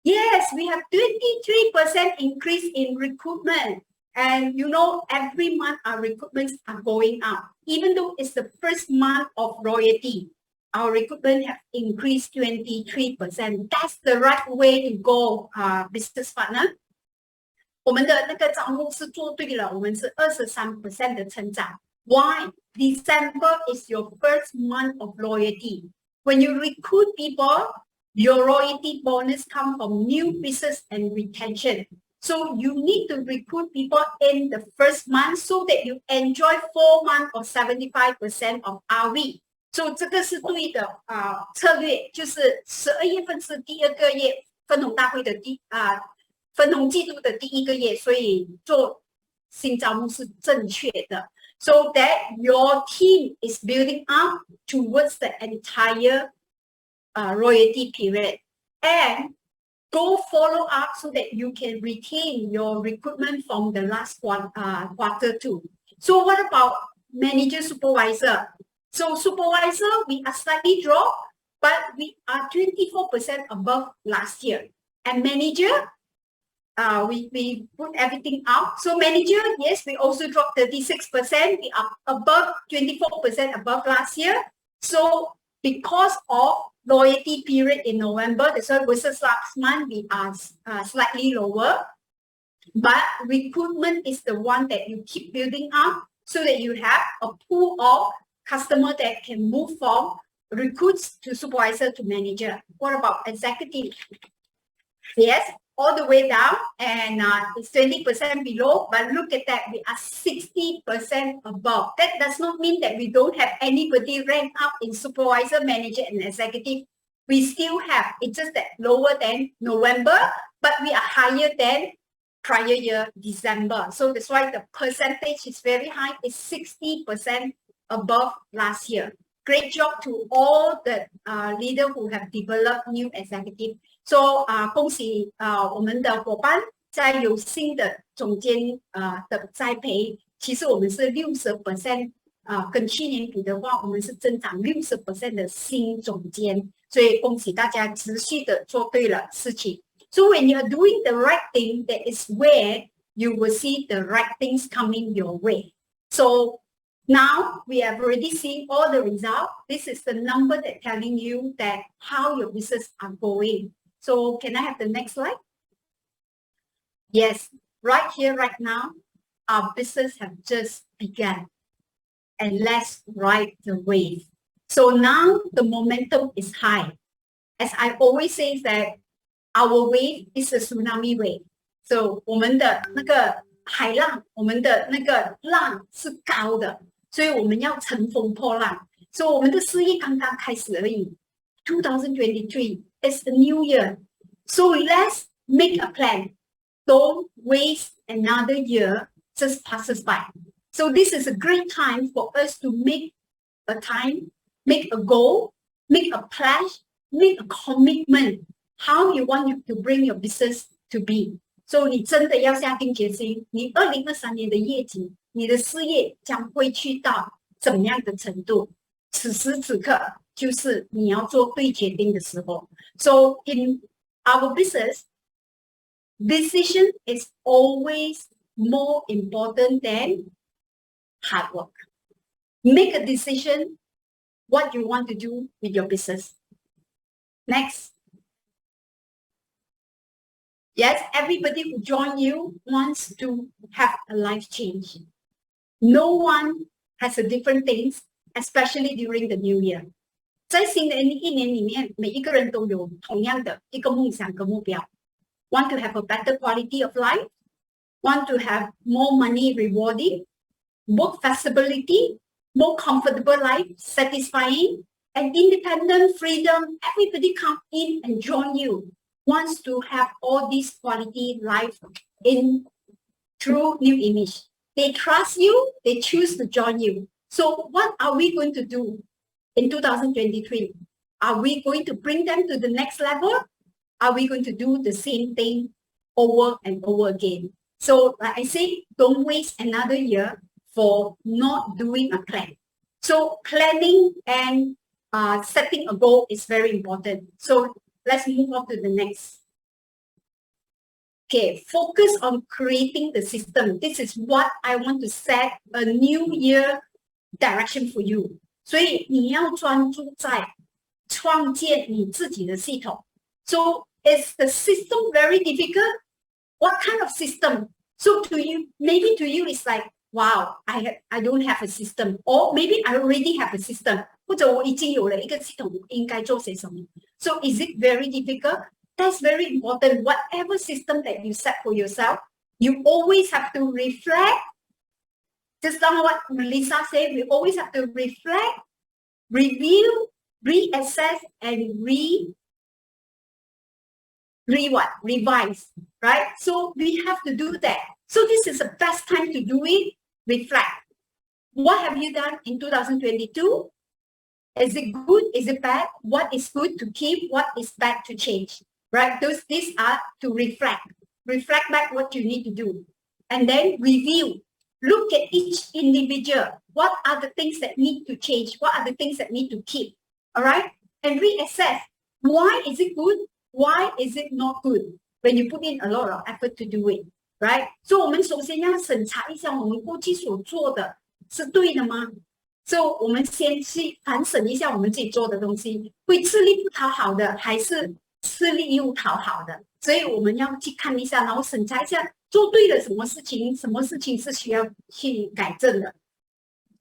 Yes, we have 23% increase in recruitment. And you know, every month our recruitments are going up. Even though it's the first month of royalty, our recruitment have increased 23%. That's the right way to go, business partner. 我们的那个招募是做对了，我们是23% 的成长。Why? December is your first month of loyalty. When you recruit people, your loyalty bonus comes from new business and retention. So you need to recruit people in the first month so that you enjoy 4 months of 75% of RV. So 这个是对的策略，就是12月份是第2个月分红大会的分红季度的第1个月，所以做新招募是正确的。So that your team is building up towards the entire royalty period, and go follow up so that you can retain your recruitment from the last quarter too. So what about manager supervisor? So supervisor, we are slightly dropped, but we are 24% above last year. And manager, we put everything up. So manager, yes, we also dropped 36%. We are above 24% above last year. So because of loyalty period in November, that's why versus last month, we are slightly lower. But recruitment is the one that you keep building up so that you have a pool of customers that can move from recruits to supervisor to manager. What about executive? Yes, all the way down, and it's 20% below, but look at that, we are 60% above. That does not mean that we don't have anybody ranked up in supervisor, manager, and executive. We still have, it's just that lower than November, but we are higher than prior year, December. So that's why the percentage is very high. It's 60% above last year. Great job to all the leaders who have developed new executive. So 恭喜我们的伙伴在有新的总监的栽培，其实我们是60%跟去年比的话，我们是增长60% 的新总监，所以恭喜大家持续的做对了事情。So when you are doing the right thing, that is where you will see the right things coming your way. So now we have already seen all the results. This is the number that telling you that how your business are going. So can I have the next slide? Yes, right here, right now, our business have just begun. And let's ride the wave. So now the momentum is high. As I always say that our wave is a tsunami wave. So 我们的那个海浪，我们的那个浪是高的，所以我们要乘风破浪。所以我们的事业刚刚开始而已。2023 is the new year. So let's make a plan. Don't waste another year just passes by. So this is a great time for us to make a time, make a goal, make a pledge, make a commitment. How you want to bring your business to be. So 你真的要下定决心，你2023年的业绩，你的事业将会去到怎么样的程度？此时此刻就是你要做对决定的时候。So in our business, decision is always more important than hard work. Make a decision what you want to do with your business. Next. Yes, everybody who join you wants to have a life change. No one has a different things, especially during the new year. 在新的一年里面，每一个人都有同样的一个梦想跟目标。Want to have a better quality of life, want to have more money rewarding, more flexibility, more comfortable life, satisfying, and independent freedom. Everybody come in and join you. Wants to have all this quality life in through new image. They trust you, they choose to join you. So what are we going to do in 2023? Are we going to bring them to the next level? Are we going to do the same thing over and over again. So like I say, don't waste another year for not doing a plan. So planning and setting a goal is very important. So let's move on to the next. Okay, focus on creating the system. This is what I want to set a new year direction for you. 所以你要专注在创建你自己的系统。So is the system very difficult? What kind of system? So to you, maybe to you it's like, wow, I don't have a system, or maybe I already have a system. 或者我已经有了一个系统，应该做些什么？ So is it very difficult? That's very important. Whatever system that you set for yourself, you always have to reflect. Just like what Melissa said, we always have to reflect, review, reassess, and revise, right? So we have to do that. So this is the best time to do it. Reflect. What have you done in 2022? Is it good? Is it bad? What is good to keep? What is bad to change? Right? These are to reflect. Reflect back what you need to do. And then review. Look at each individual. What are the things that need to change? What are the things that need to keep? All right? And reassess. Why is it good? Why is it not good? When you put in a lot of effort to do it. Right? So 我们首先要审查一下我们过去所做的是对的吗？ So 我们先去反省一下我们自己做的东西，会吃力不讨好的，还是吃力又讨好的？所以我们要去看一下，然后审查一下做对了什么事情，什么事情是需要去改正的。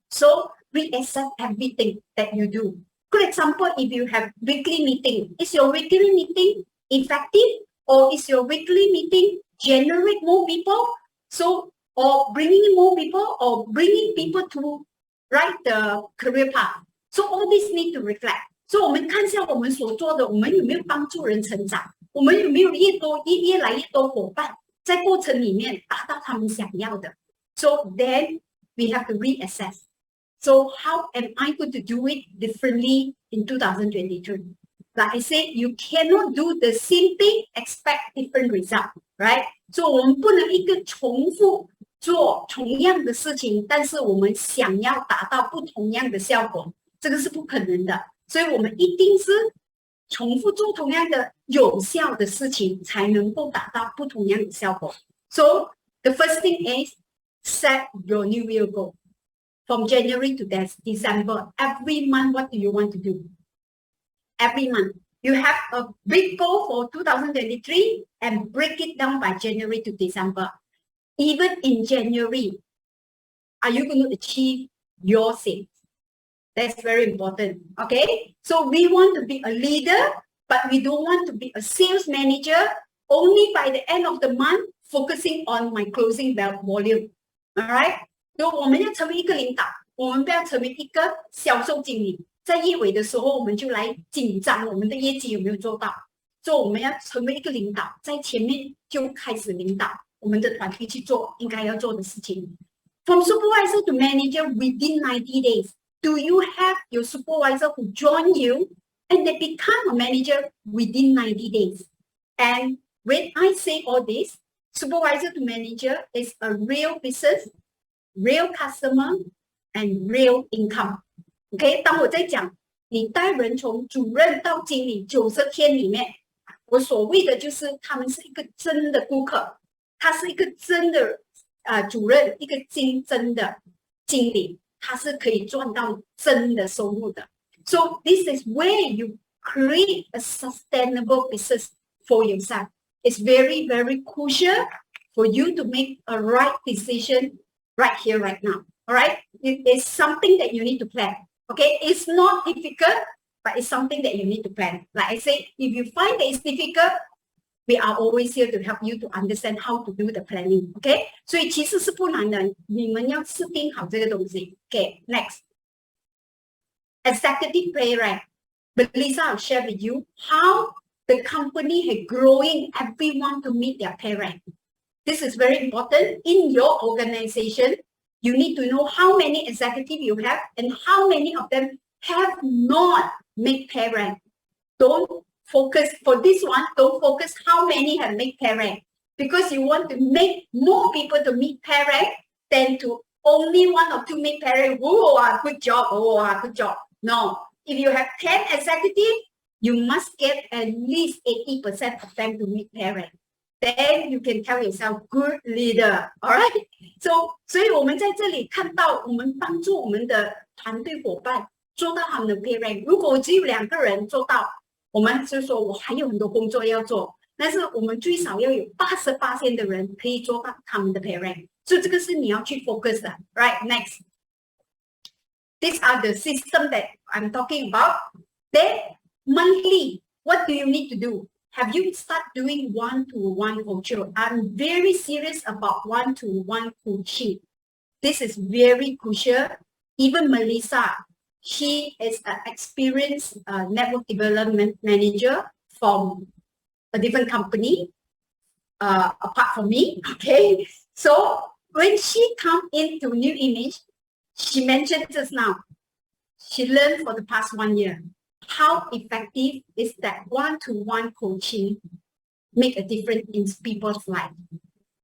So reassess everything that you do. Good example, if you have weekly meeting, is your weekly meeting effective, or is your weekly meeting generate more people? So or bringing more people, or bringing people to the career path. So all this need to reflect. So 我们看一下我们所做的，我们有没有帮助人成长？我们有没有越来越多伙伴在过程里面达到他们想要的？ So then we have to reassess. So how am I going to do it differently in 2022? Like I said, you cannot do the same thing, expect different result, right? So 我们不能一个重复做同样的事情，但是我们想要达到不同样的效果，这个是不可能的。所以我们一定是重复做同样的有效的事情，才能够达到不同样的效果。So the first thing is set your new year goal. From January to December, every month, what do you want to do? Every month. You have a big goal for 2023 and break it down by January to December. Even in January, are you going to achieve your sales? That's very important. Okay. So we want to be a leader, but we don't want to be a sales manager only by the end of the month, focusing on my closing volume. All right. 就我们要成为一个领导，我们不要成为一个销售经理。在业尾的时候，我们就来紧张我们的业绩有没有做到。所以我们要成为一个领导，在前面就开始领导我们的团队去做应该要做的事情。From supervisor to manager within 90 days. Do you have your supervisor who join you and they become a manager within 90 days? And when I say all this, supervisor to manager is a real business, real customer, and real income. OK， 当我在讲你带人从主任到经理90天里面，我所谓的就是他们是一个真的顾客，他是一个真的主任，一个真的经理，他是可以赚到真的收入的。So this is where you create a sustainable business for yourself. It's very, very crucial for you to make a right decision right here, right now. All right? It is something that you need to plan. Okay? It's not difficult, but it's something that you need to plan. Like I said, if you find that it's difficult, we are always here to help you to understand how to do the planning. Okay? 所以其实是不难的，你们要设定好这个东西。Okay, next. Executive pay rank. Melissa will share with you how the company is growing everyone to meet their pay rank. This is very important in your organization. You need to know how many executives you have and how many of them have not made pay rank. Don't focus for this one. Don't focus how many have made pay rank. because you want to make more people to meet parent than to only 1 or 2 meet parent. Oh, good job. Oh, good job. No. If you have 10 executives, you must get at least 80% of them to meet parent. Then you can tell yourself, good leader. All right? So, 所以我们在这里看到，我们帮助我们的团队伙伴做到他们的 parent。如果只有2个人做到，我们就说我还有很多工作要做。但是我们最少要有88%的人可以做到他们的 parent。所以这个是你要去 focus 的。Right? Next. These are the system that I'm talking about. Then monthly, what do you need to do? Have you started doing one-to-one coaching? I'm very serious about one-to-one coaching. This is very crucial. Even Melissa, she is an experienced network development manager from a different company, apart from me. Okay, so when she come into New Image, she mentioned just now, she learned for the past 1 year. How effective is that one-to-one coaching make a difference in people's life?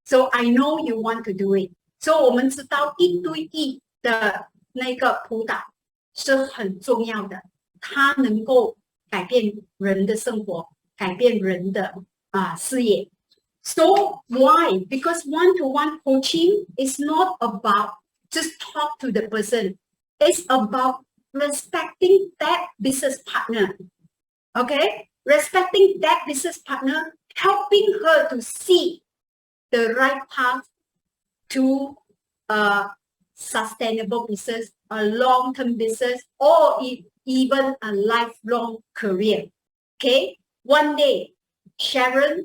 So I know you want to do it. So 我们知道一对一的那个辅导是很重要的，它能够改变人的生活，改变人的事业。So why? Because one-to-one coaching is not about just talk to the person. It's about respecting that business partner. Okay? Respecting that business partner, helping her to see the right path to a sustainable business, a long-term business, or even a lifelong career. Okay? One day, Sharon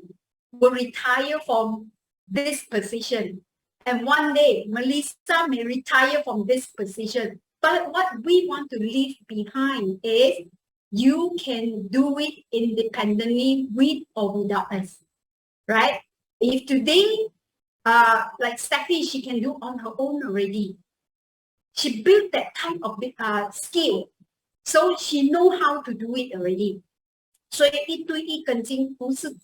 will retire from this position. And one day, Melissa may retire from this position. But what we want to leave behind is you can do it independently with or without us, right? If today, like Steffi, she can do on her own already. She built that type of skill, so she know how to do it already. 所以一对一跟进不是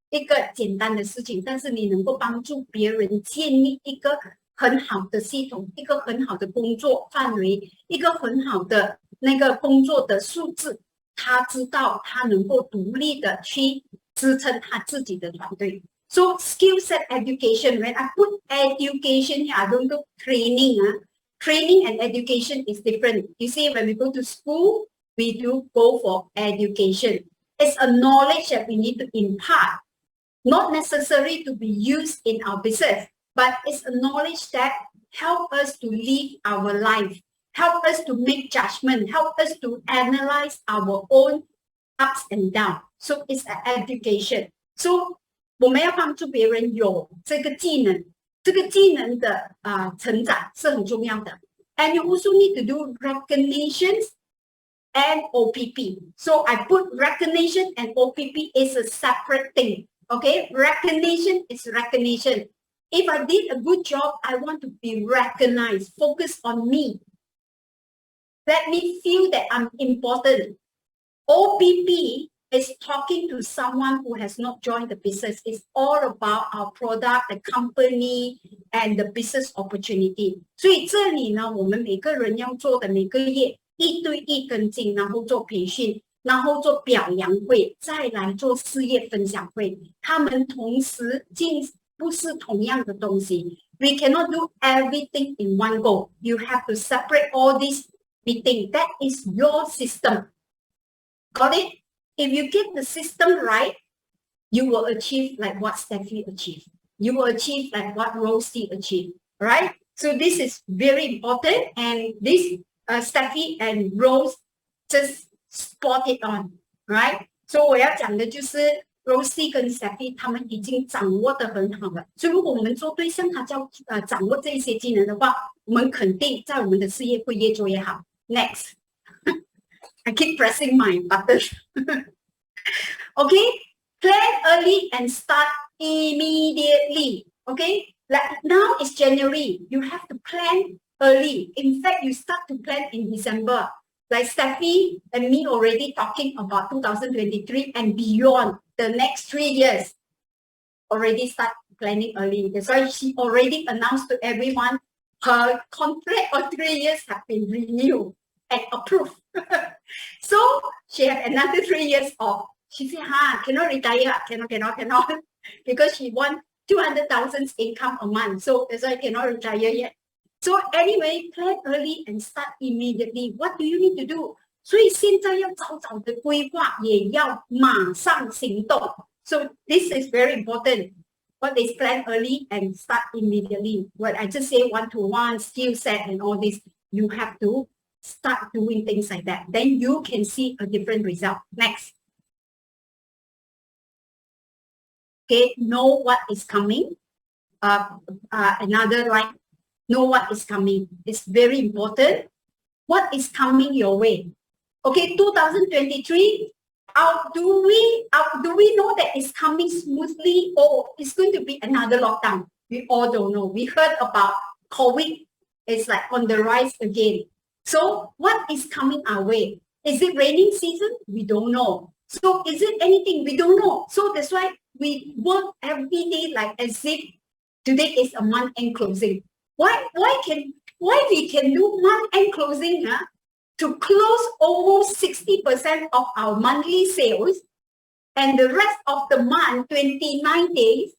一个简单的事情，但是你能够帮助别人建立一个很好的系统，一个很好的工作范围，一个很好的那个工作的数字，他知道他能够独立的去支撑他自己的团队。So skill set education, when I put education here, I don't do training. Training and education is different. You see, when we go to school, we do go for education. It's a knowledge that we need to impart, not necessary to be used in our business, but it's a knowledge that help us to live our life, help us to make judgment, help us to analyze our own ups and downs. So it's an education. So 我们要帮助别人有这个技能，这个技能的成长是很重要的。And you also need to do recognitions and OPP. So I put recognition and OPP is a separate thing. Okay, recognition is recognition. If I did a good job, I want to be recognized. Focus on me. Let me feel that I'm important. OPP is talking to someone who has not joined the business. It's all about our product, the company, and the business opportunity. 所以这里呢，我们每个人要做的每个月一对一跟进，然后做培训，然后做表扬会，再来做事业分享会。他们同时不是同样的东西。We cannot do everything in one go. You have to separate all these meetings. That is your system. Got it? If you get the system right, you will achieve like what Steffi achieved. You will achieve like what Rosie achieved, right? So this is very important, and this Steffi and Rose just spot it on, right? So 我要讲的就是Rosie 跟 Steffi 他们已经掌握得很好了。所以如果我们做对，像他掌握这些技能的话，我们肯定在我们的事业会越做越好。Next. I keep pressing my button. Okay, plan early and start immediately. Okay, like now it's January. You have to plan early. In fact, you start to plan in December. Like Steffi and me already talking about 2023 and beyond, the next 3 years. Already start planning early. That's why she already announced to everyone her contract of 3 years have been renewed and approved. So she had another 3 years off. She said, cannot retire, cannot. Because she want 200,000 income a month. So that's why I cannot retire yet. So anyway, plan early and start immediately. What do you need to do? 所以现在要早早的规划，也要马上行动。So this is very important. What is plan early and start immediately? What I just say one-to-one, skill set and all this, you have to start doing things like that. Then you can see a different result. Next. Okay, know what is coming. Another like, know what is coming. It's very important. What is coming your way? Okay, 2023, do we know that it's coming smoothly or it's going to be another lockdown? We all don't know. We heard about COVID. It's like on the rise again. So what is coming our way? Is it raining season? We don't know. So is it anything? We don't know. So that's why we work every day like as if today is a month-end closing. Why we can do month-end closing to close almost 60% of our monthly sales, and the rest of the month, 29 days,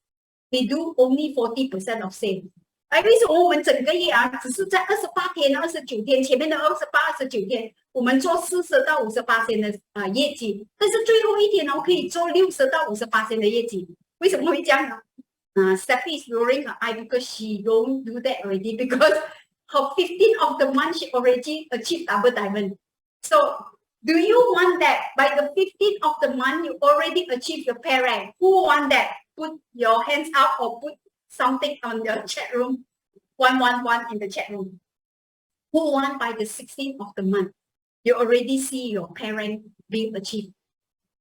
we do only 40% of sales. 为什么我们整个月只是在28天、29天，前面的28、29天，我们做40到58%的业绩，但是最后一天可以做60到58%的业绩，为什么会这样呢？Steffi is rolling her eye because she don't do that already because her 15th of the month she already achieved double diamond. So do you want that by the 15th of the month you already achieved your pair rank? Who want that? Put your hands up or put something on the chat room. 111 in the chat room. Who want by the 16th of the month? You already see your pair rank being achieved.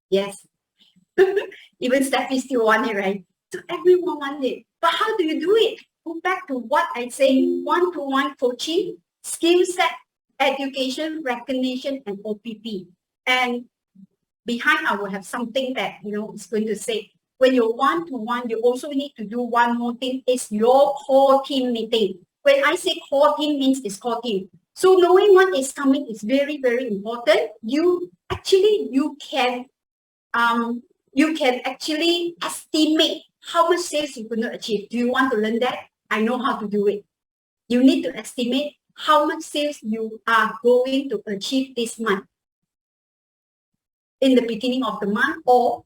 Yes. Even Steffi still want it, right? So everyone wants it. But how do you do it? Go back to what I say, one-to-one coaching, skill set, education, recognition, and OPP. And behind I will have something that, is going to say, when you're one-to-one, you also need to do one more thing, is your core team meeting. When I say core team means it's core team. So knowing what is coming is very, very important. You can actually estimate how much sales you're going to achieve. Do you want to learn that? I know how to do it. You need to estimate how much sales you are going to achieve this month. In the beginning of the month or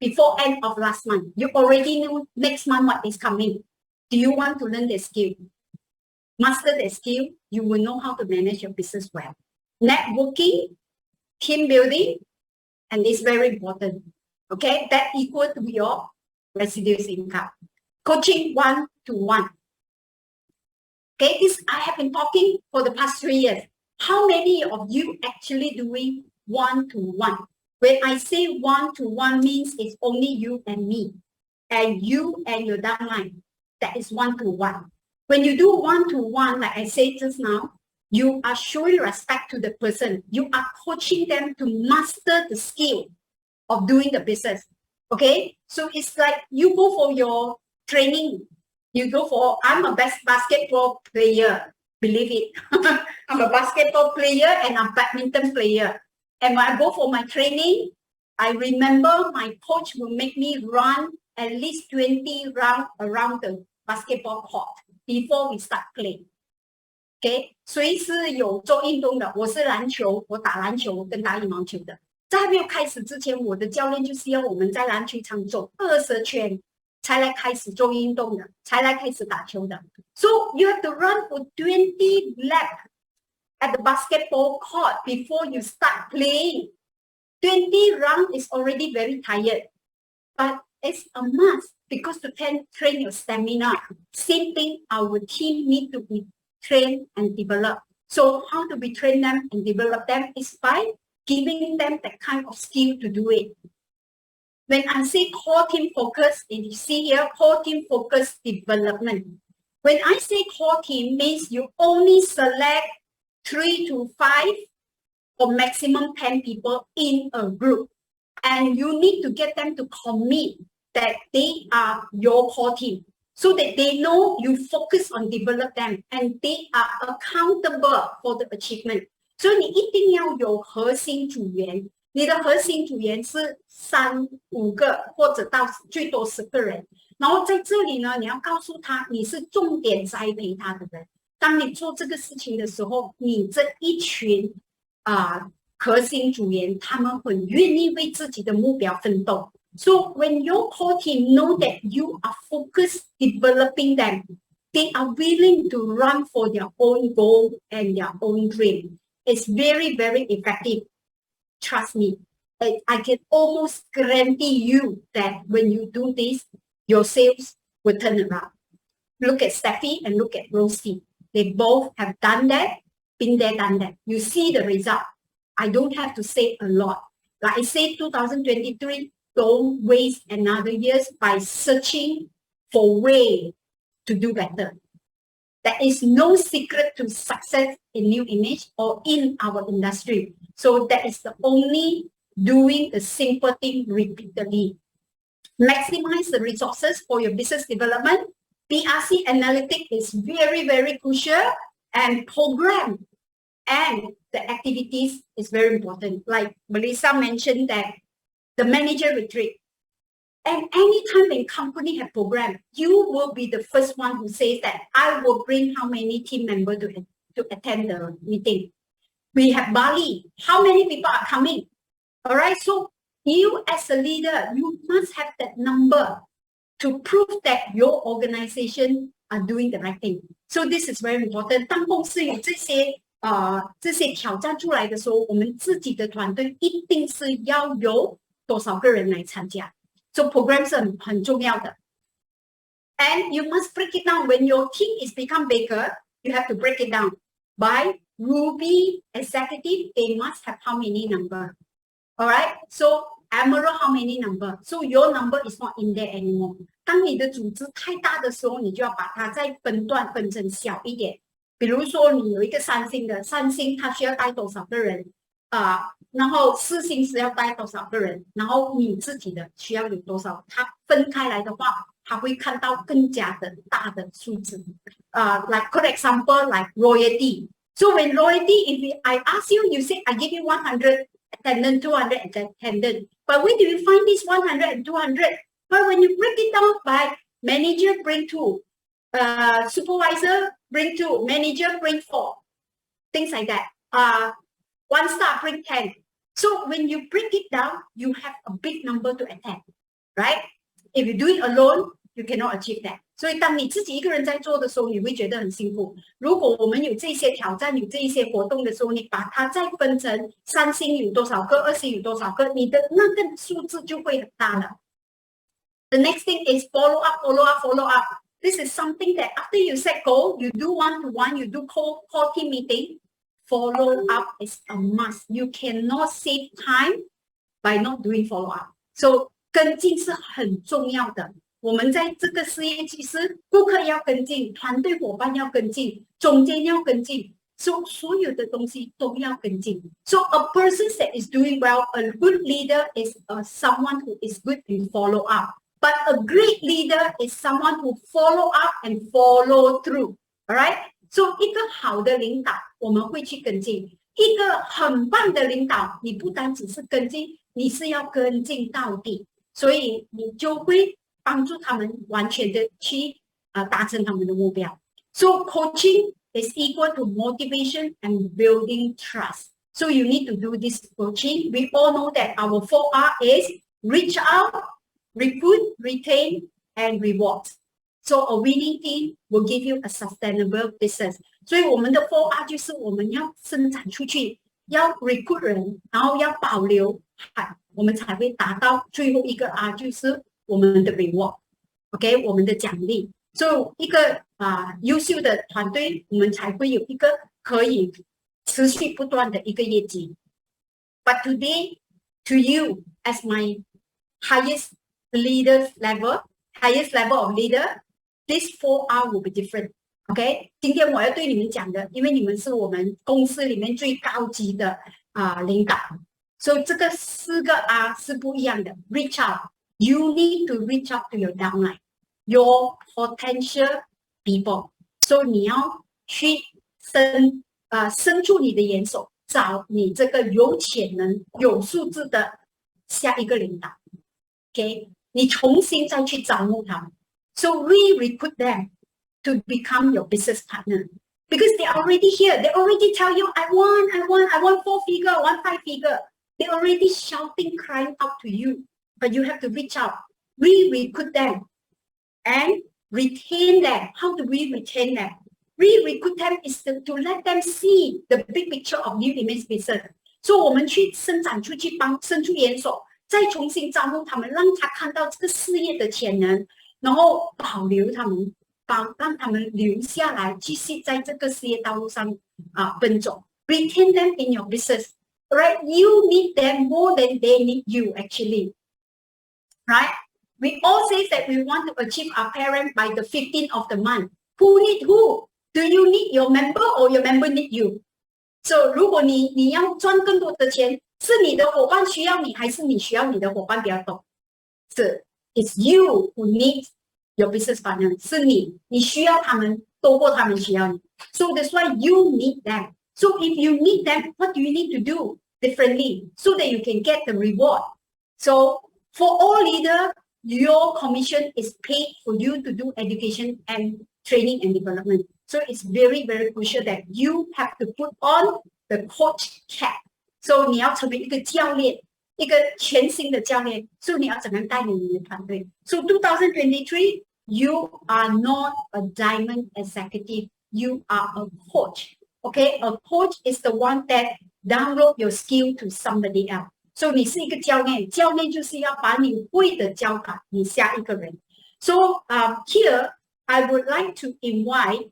before end of last month. You already know next month what is coming. Do you want to learn the skill? Master the skill, you will know how to manage your business well. Networking, team building, and it's very important. Okay, that equal to your residual income. Coaching one-to-one. Okay, this I have been talking for the past 3 years. How many of you actually doing one-to-one? When I say one-to-one means it's only you and me, and you and your downline. That is one-to-one. When you do one-to-one, like I said just now, you are showing respect to the person. You are coaching them to master the skill of doing the business. Okay, so it's like you go for your training. You go for, I'm a best basketball player. Believe it. I'm a basketball player and a badminton player. And when I go for my training, I remember my coach will make me run at least 20 rounds around the basketball court before we start playing. Okay, 谁是有做运动的？我是篮球，我打篮球跟打羽毛球的。在还没有开始之前，我的教练就是要我们在篮球场走20圈，才来开始做运动的，才来开始打球的。So you have to run for 20 laps at the basketball court before you start playing. 20 rounds is already very tired, but it's a must because to train your stamina. Same thing, our team need to be trained and developed. So how do we train them and develop them is by giving them that kind of skill to do it. When I say core team focus, and you see here, core team focus development. When I say core team means you only select 3 to 5 or maximum 10 people in a group. And you need to get them to commit that they are your core team, so that they know you focus on develop them and they are accountable for the achievement. 所以你一定要有核心组员，你的核心组员是3、5个或者到最多10个人。然后在这里呢，你要告诉他你是重点栽培他的人。当你做这个事情的时候，你这一群核心组员，他们很愿意为自己的目标奋斗。So when your core team know that you are focused developing them, they are willing to run for their own goal and their own dream. It's very, very effective. Trust me. I can almost guarantee you that when you do this, your sales will turn around. Look at Steffi and look at Rosie. They both have done that, been there, done that. You see the result. I don't have to say a lot. Like I say, 2023, don't waste another year by searching for way to do better. There is no secret to success in new image or in our industry. So that is the only doing the simple thing repeatedly. Maximize the resources for your business development. BRC analytics is very, very crucial, and program and the activities is very important. Like Melissa mentioned that the manager retreat. And anytime a company have program, you will be the first one who says that I will bring how many team members to attend the meeting. We have Bali. How many people are coming? All right. So you as a leader, you must have that number to prove that your organization are doing the right thing. So this is very important. 当公司有这些挑战出来的时候，我们自己的团队一定是要有多少个人来参加。So program 是很重要的。And you must break it down. When your team is become bigger, you have to break it down. By Ruby executive, they must have how many number? All right. So Emerald, how many number? So your number is not in there anymore. 当你的组织太大的时候，你就要把它再分成小一点。比如说，你有一个3星的，3星它需要带多少个人然后4星是要带多少个人，然后你自己的需要有多少，它分开来的话，它会看到更加的大的数字。Like good example, like royalty. So when royalty, if I ask you, you say I give you 100 attendant, 200 attendant. But where do you find this 100 and 200? But when you break it down by manager bring 2, supervisor bring 2, manager bring 4, things like that. 1 star bring 10. So when you break it down, you have a big number to attend, right? If you do it alone, you cannot achieve that. 所以当你自己一个人在做的时候，你会觉得很辛苦。如果我们有这些挑战，有这一些活动的时候，你把它再分成3星有多少个，2星有多少个，你的那个数字就会很大了。The next thing is follow up, follow up, follow up. This is something that after you set goal, you do one-to-one, you do core team meeting. Follow up is a must. You cannot save time by not doing follow up. So 跟进是很重要的。我们在这个事业其实顾客要跟进，团队伙伴要跟进，总监要跟进，所有的东西都要跟进。So a person that is doing well, a good leader is someone who is good in follow up. But a great leader is someone who follow up and follow through. All right? So 一个好的领导，我们会去跟进；一个很棒的领导，你不单只是跟进，你是要跟进到底，所以你就会帮助他们完全的去达成他们的目标。So coaching is equal to motivation and building trust. So you need to do this coaching. We all know that our 4R is reach out, recruit, retain, and reward. So a winning team will give you a sustainable business. 所以我们的 4R 就是我们要生产出去，要 recruit 人，然后要保留，我们才会达到最后一个 R， 就是我们的 reward。OK， 我们的奖励。所以一个优秀的团队，我们才会有一个可以持续不断的一个业绩。But today, to you as my highest level of leader, this 4R will be different. OK， 今天我要对你们讲的，因为你们是我们公司里面最高级的领导，所以这个4个 R 是不一样的。Reach out, you need to reach out to your downline, your potential people. So 你要去伸出你的援手，找你这个有潜能、有素质的下一个领导。OK， 你重新再去招募他们。So we recruit them to become your business partner because they are already here. They already tell you, I want 4 figure, I want 5 figure. They already shouting, crying out to you, but you have to reach out. We recruit them and retain them. How do we retain them? We recruit them is to let them see the big picture of new image business. So 我们去伸展出去，伸出援手，再重新招募他们，让他看到这个事业的潜能，然后保留他们，让他们留下来，继续在这个事业道路上奔走。Retain them in your business, right? You need them more than they need you, actually, right? We all say that we want to achieve our parent by the 15th of the month. Who need who? Do you need your member or your member need you? So 如果你要赚更多的钱，是你的伙伴需要你，还是你需要你的伙伴比较多？是 It's you who needs your business partner. 是你需要他们多过他们需要你。So that's why you need them. So if you need them, what do you need to do differently so that you can get the reward? So for all leaders, your commission is paid for you to do education and training and development. So it's very, very crucial that you have to put on the coach cap. So 你要成为一个教练，一个全新的教练。So 你要怎样带领你的团队？ So 2023, you are not a diamond executive. You are a coach. Okay, a coach is the one that download your skill to somebody else. So 你是一个教练，教练就是要把你会的教给你下一个人。So here I would like to invite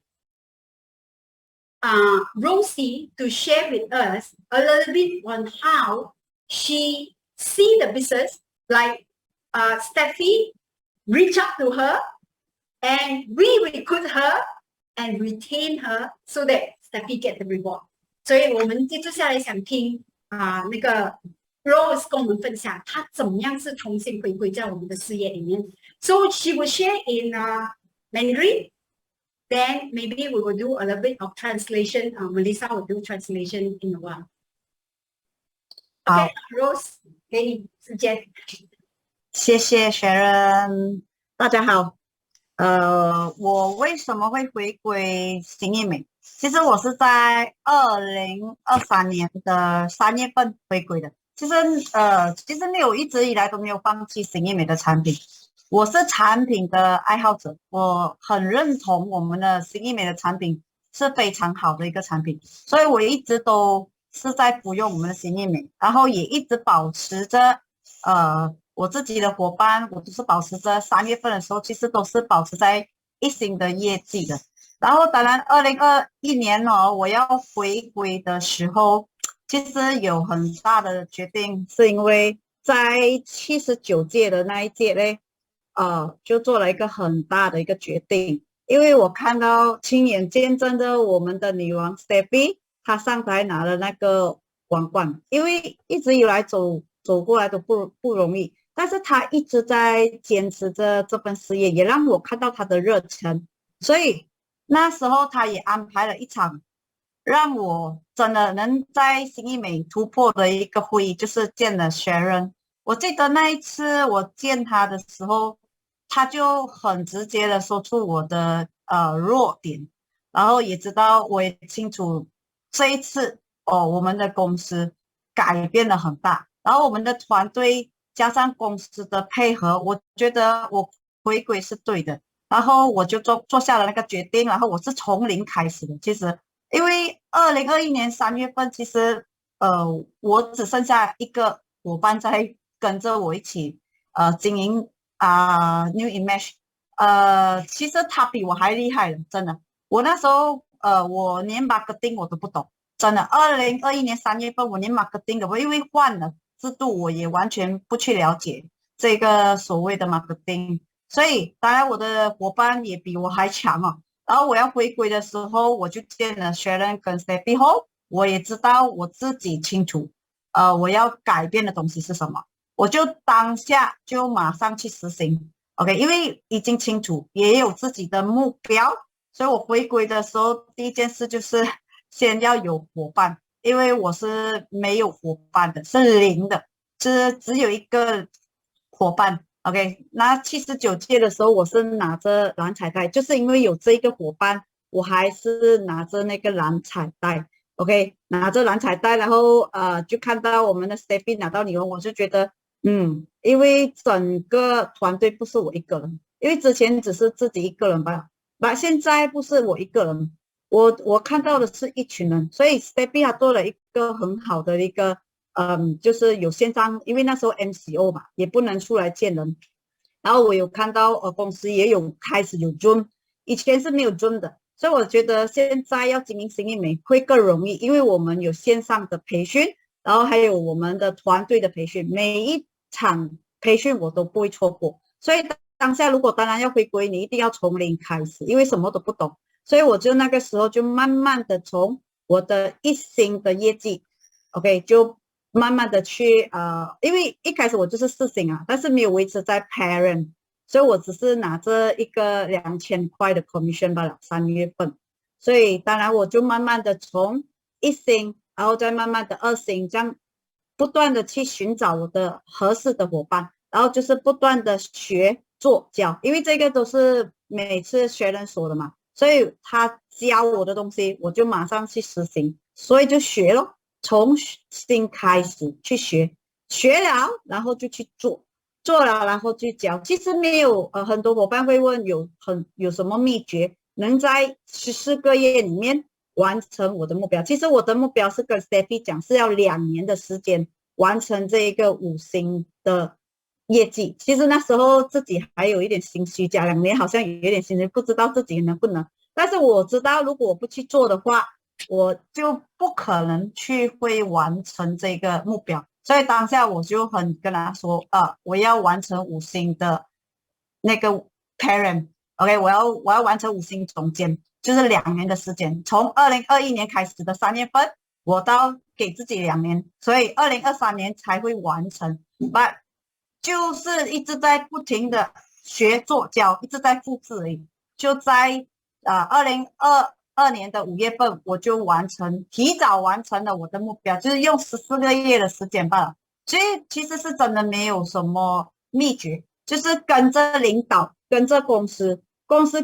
Rosie to share with us a little bit on how she see the business, like Steffi reach out to her and we recruit her and retain her so that Steffi get the reward. 所以我们接着下来想听那个 Rose 跟我们分享她怎么样是重新回归在我们的事业里面。So she will share in Mandarin. Then maybe we will do a little bit of translation. Melissa will do translation in a while. Okay, Rose, 给你时间。谢谢学人，大家好。我为什么会回归新艺美？其实我是在2023年的3月份回归的。其实一直以来都没有放弃新艺美的产品。我是产品的爱好者，我很认同我们的新艺美的产品是非常好的一个产品，所以我一直都是在服用我们的新艺美，然后也一直保持着我自己的伙伴，我都是保持着3月份的时候，其实都是保持在1星的业绩的。然后当然2021年我要回归的时候，其实有很大的决定，是因为在79届的那一届呢，就做了一个很大的一个决定，因为我看到亲眼见证着我们的女王 Steffi 她上台拿了那个王冠，因为一直以来走过来都不容易，但是她一直在坚持着这份事业，也让我看到她的热忱，所以那时候她也安排了一场让我真的能在新艺美突破的一个会议，就是见了学人。我记得那一次我见他的时候，他就很直接的说出我的弱点，然后也知道我也清楚这一次我们的公司改变了很大，然后我们的团队加上公司的配合，我觉得我回归是对的，然后我就做下了那个决定，然后我是从零开始的。其实因为2021年3月份，其实我只剩下一个伙伴在跟着我一起经营New Image， 其实他比我还厉害了，真的。我那时候我连 marketing 我都不懂，真的。2021年3月份我连 marketing 的，我因为换了制度，我也完全不去了解这个所谓的 marketing， 所以当然我的伙伴也比我还强然后我要回归的时候，我就见了 Sharon 跟 Steffi 后，我也知道我自己清楚我要改变的东西是什么。我就当下就马上去实行。OK， 因为已经清楚，也有自己的目标，所以我回归的时候，第一件事就是先要有伙伴，因为我是没有伙伴的，是零的，是只有一个伙伴。OK， 那79届的时候，我是拿着蓝彩带，就是因为有这个伙伴，我还是拿着那个蓝彩带。OK， 拿着蓝彩带，然后就看到我们的 Steffi 拿到女王，我就觉得因为整个团队不是我一个人，因为之前只是自己一个人吧，现在不是我一个人，我看到的是一群人，所以 Steffi 他做了一个很好的一个就是有线上，因为那时候 MCO 嘛，也不能出来见人，然后我有看到公司也有开始有 Zoom， 以前是没有 Zoom 的。所以我觉得现在要经营新艺美会更容易，因为我们有线上的培训，然后还有我们的团队的培训，每一场培训我都不会错过。所以当下如果当然要回归，你一定要从零开始，因为什么都不懂。所以我就那个时候就慢慢的从我的一星的业绩 ，OK， 就慢慢的去因为一开始我就是4星啊，但是没有维持在 parent。所以我只是拿着一个2000块的 commission 罢了，3月份。所以当然我就慢慢的从1星，然后再慢慢的2星，这样不断的去寻找我的合适的伙伴，然后就是不断的学做教，因为这个都是每次学人说的嘛，所以他教我的东西，我就马上去实行，所以就学咯，从新开始去学，学了然后就去做。做了然后去教，其实没有很多伙伴会问有什么秘诀能在14个月里面完成我的目标。其实我的目标是跟 Steffi 讲是要2年的时间完成这一个5星的业绩。其实那时候自己还有一点心虚，加2年好像有一点心虚，不知道自己能不能。但是我知道如果我不去做的话，我就不可能会完成这个目标。所以当下我就很跟他说我要完成5星的那个 parent， OK， 我要完成5星总监，就是2年的时间，从2021年开始的3月份，我到给自己2年，所以2023年才会完成。But 就是一直在不停的学做教，一直在复制而已。就在2022年的5月份，我就提早完成了我的目标，就是用14个月的时间罢了。所以其实是真的没有什么秘诀，就是跟着领导，跟着公司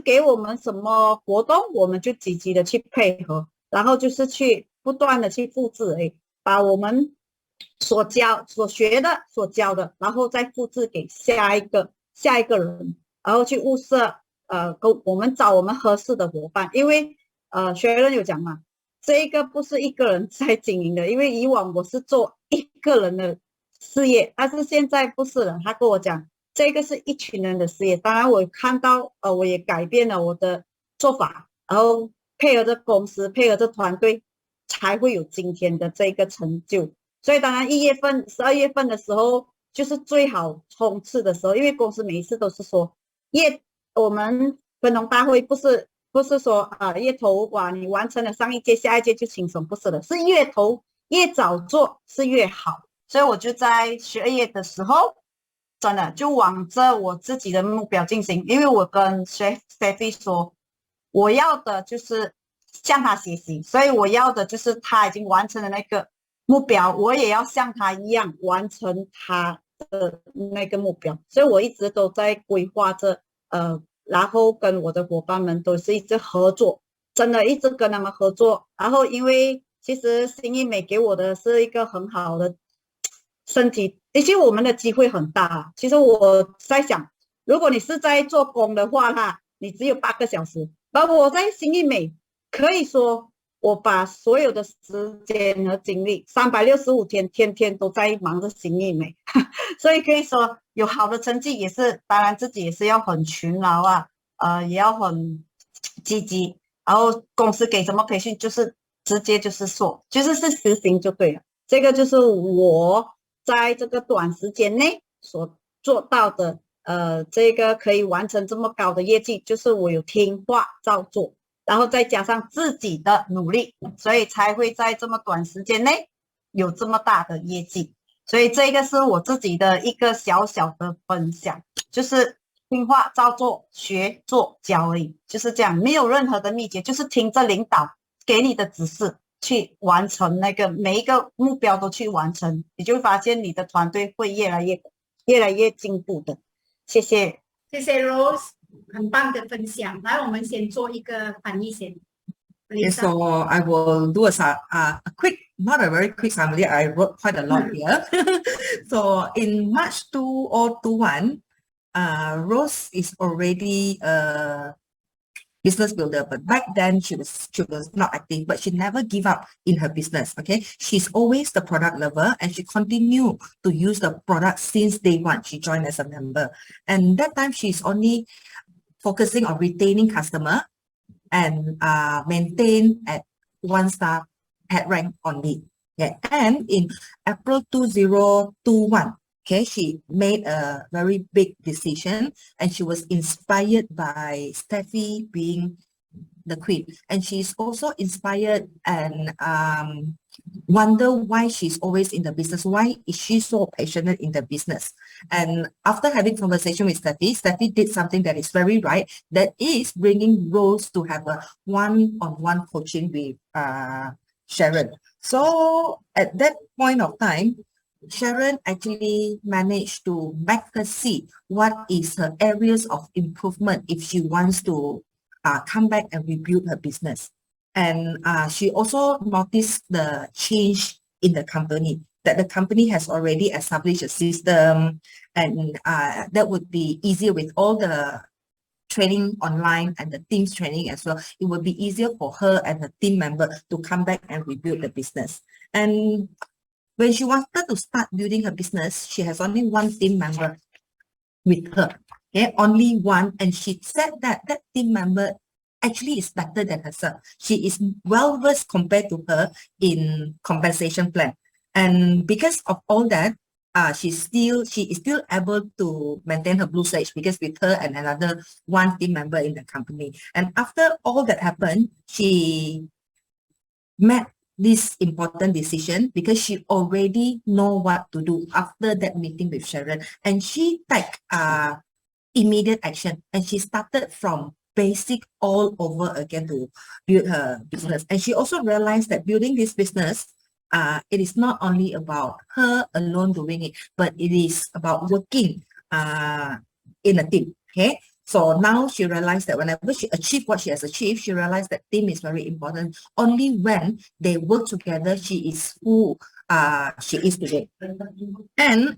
给我们什么活动，我们就积极的去配合，然后就是去不断的去复制而已，把我们所学的所教的，然后再复制给下一个人，然后去物色我们找我们合适的伙伴，因为学人有讲嘛，这个不是一个人在经营的，因为以往我是做一个人的事业，但是现在不是了。他跟我讲，这个是一群人的事业。当然我看到我也改变了我的做法，然后配合着公司，配合着团队，才会有今天的这个成就。所以当然1月份、12月份的时候就是最好冲刺的时候，因为公司每一次都是说我们分红大会不是说月头哇你完成了上一届下一届就轻松，不是的，是月头越早做是越好。所以我就在12月的时候真的就往着我自己的目标进行，因为我跟 Steffi 说我要的就是向他学习，所以我要的就是他已经完成了那个目标，我也要像他一样完成他的那个目标。所以我一直都在规划着然后跟我的伙伴们都是一直合作，真的一直跟他们合作。然后因为其实新艺美给我的是一个很好的身体，其实我们的机会很大。其实我在想，如果你是在做工的话你只有8个小时，而我在新艺美可以说我把所有的时间和精力365天天天都在忙着新艺美所以可以说有好的成绩也是，当然自己也是要很勤劳也要很积极，然后公司给什么培训就是直接就是说就是实行就对了。这个就是我在这个短时间内所做到的这个可以完成这么高的业绩，就是我有听话照做，然后再加上自己的努力，所以才会在这么短时间内有这么大的业绩。所以这个是我自己的一个小小的分享，就是听话照做，学做教而已，就是这样，没有任何的秘诀，就是听着领导给你的指示去完成那个每一个目标都去完成，你就会发现你的团队会越来越进步的。谢谢。谢谢 Rose， 很棒的分享。来，我们先做一个翻译先。 Okay, Lisa so I will do a quick, not a very quick summary. I wrote quite a lot here. So in March 2021, Rose is already a business builder, but back then she was not active, but she never give up in her business. Okay, she's always the product lover, and she continued to use the product since day one. She joined as a member, and that time she's only focusing on retaining customer and maintain at 1-star pet rank only. Okay. And in April 2021, okay, she made a very big decision, and she was inspired by Steffi being the queen, and she's also inspired and wonder why she's always in the business. Why is she so passionate in the business? And after having conversation with Steffi did something that is very right, that is bringing Rose to have a one-on-one coaching with Sharon. So at that point of time, Sharon actually managed to make her see what is her areas of improvement if she wants to come back and rebuild her business. And she also noticed the change in the company, that the company has already established a system, and that would be easier with all the training online and the team's training as well. It would be easier for her and her team member to come back and rebuild the business. And when she wanted to start building her business, she has only one team member with her. Okay, only one, and she said that that team member actually is better than herself. She is well versed compared to her in compensation plan, and because of all that, she is still able to maintain her blue sage, because with her and another one team member in the company. And after all that happened, she made this important decision because she already know what to do after that meeting with Sharon, and she take immediate action, and she started from basic all over again to build her business. And she also realized that building this business, it is not only about her alone doing it, but it is about working in a team. Okay, so now she realized that whenever she achieved what she has achieved, she realized that team is very important. Only when they work together, she is who she is today. And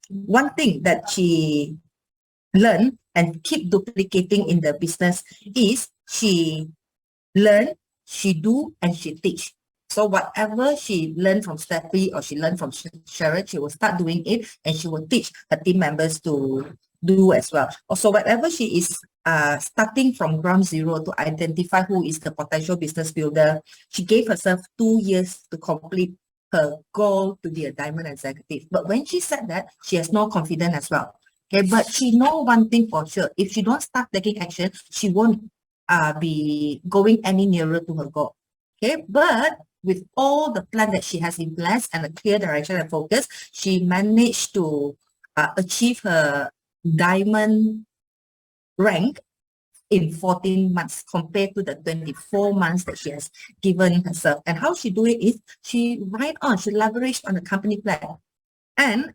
one thing that she learn and keep duplicating in the business is she learn, she do, and she teach. So whatever she learned from Steffi or she learned from Sharon, she will start doing it, and she will teach her team members to do as well. Also, whatever she is starting from ground zero to identify who is the potential business builder, she gave herself 2 years to complete her goal to be a diamond executive. But when she said that, she has no confidence as well. Okay, but she know one thing for sure: if she don't start taking action, she won't be going any nearer to her goal. Okay, but with all the plan that she has in place and a clear direction and focus, she managed to achieve her diamond rank in 14 months compared to the 24 months that she has given herself. And how she do it is she leveraged on the company plan, and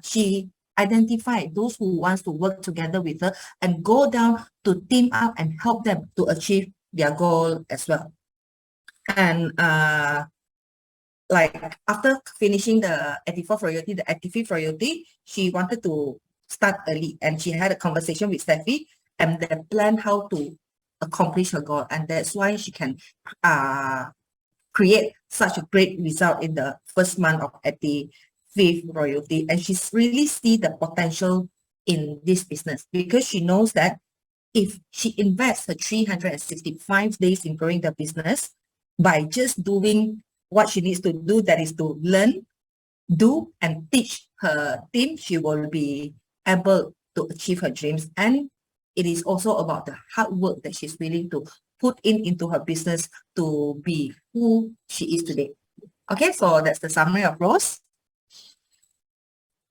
she identify those who wants to work together with her and go down to team up and help them to achieve their goal as well. And like after finishing the 84 priority, the 85th priority, she wanted to start early, and she had a conversation with Steffi and they planned how to accomplish her goal, and that's why she can create such a great result in the first month of 85th royalty. And she's really see the potential in this business because she knows that if she invests her 365 days in growing the business by just doing what she needs to do, that is to learn, do, and teach her team, she will be able to achieve her dreams. And it is also about the hard work that she's willing to put into her business to be who she is today. Okay, so that's the summary of Rose.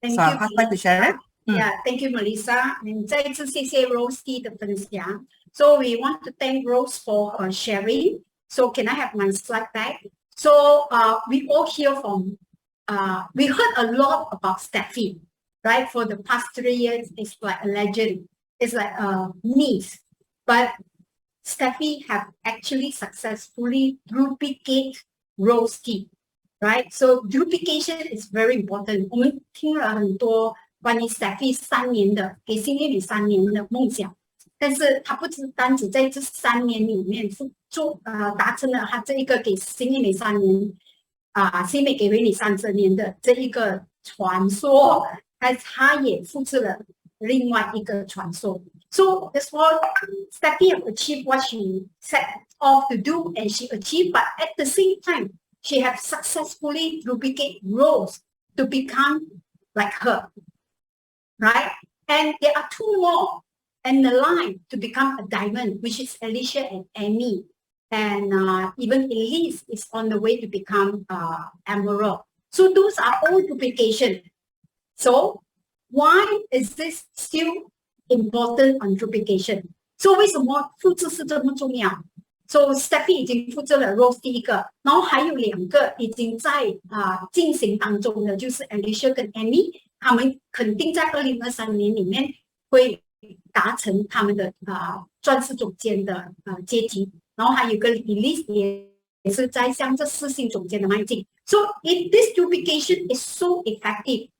Thank So I'll you. pass back to Sharon. Yeah, thank you, Melissa. And 再一次谢谢 Rosie 的分享。So we want to thank Rose for her sharing. So can I have my slide back? So we all hear from, we heard a lot about Steffi, right? For the past 3 years, it's like a legend. It's like a niece. But Steffi have actually successfully duplicate Rosie, right? So duplication is very important. 我们听了很多关于 Steffi 3年的给新月里3年的梦想，但是他不单只在这3年里面达成了他这一个给新月里3年新美给维里30年的这一个传说，他也复制了另外一个传说。So that's what Steffi achieved what she set off to do, and she achieved. But at the same time, she has successfully duplicated roles to become like her, right? And there are 2 more in the line to become a diamond, which is Alicia and Amy. And even Elise is on the way to become emerald. So those are all duplication. So why is this still important on duplication? So 为什么复制是这么重要？ So Steffi 已经复制了 Rose 第一个，然后还有2个已经在进行当中的，就是 Alicia 跟 Amy， 他们肯定在2023年里面会达成他们的钻石总监的阶级，然后还有个 Elise 也是在向这4星总监的迈进。So if this duplication is so effective,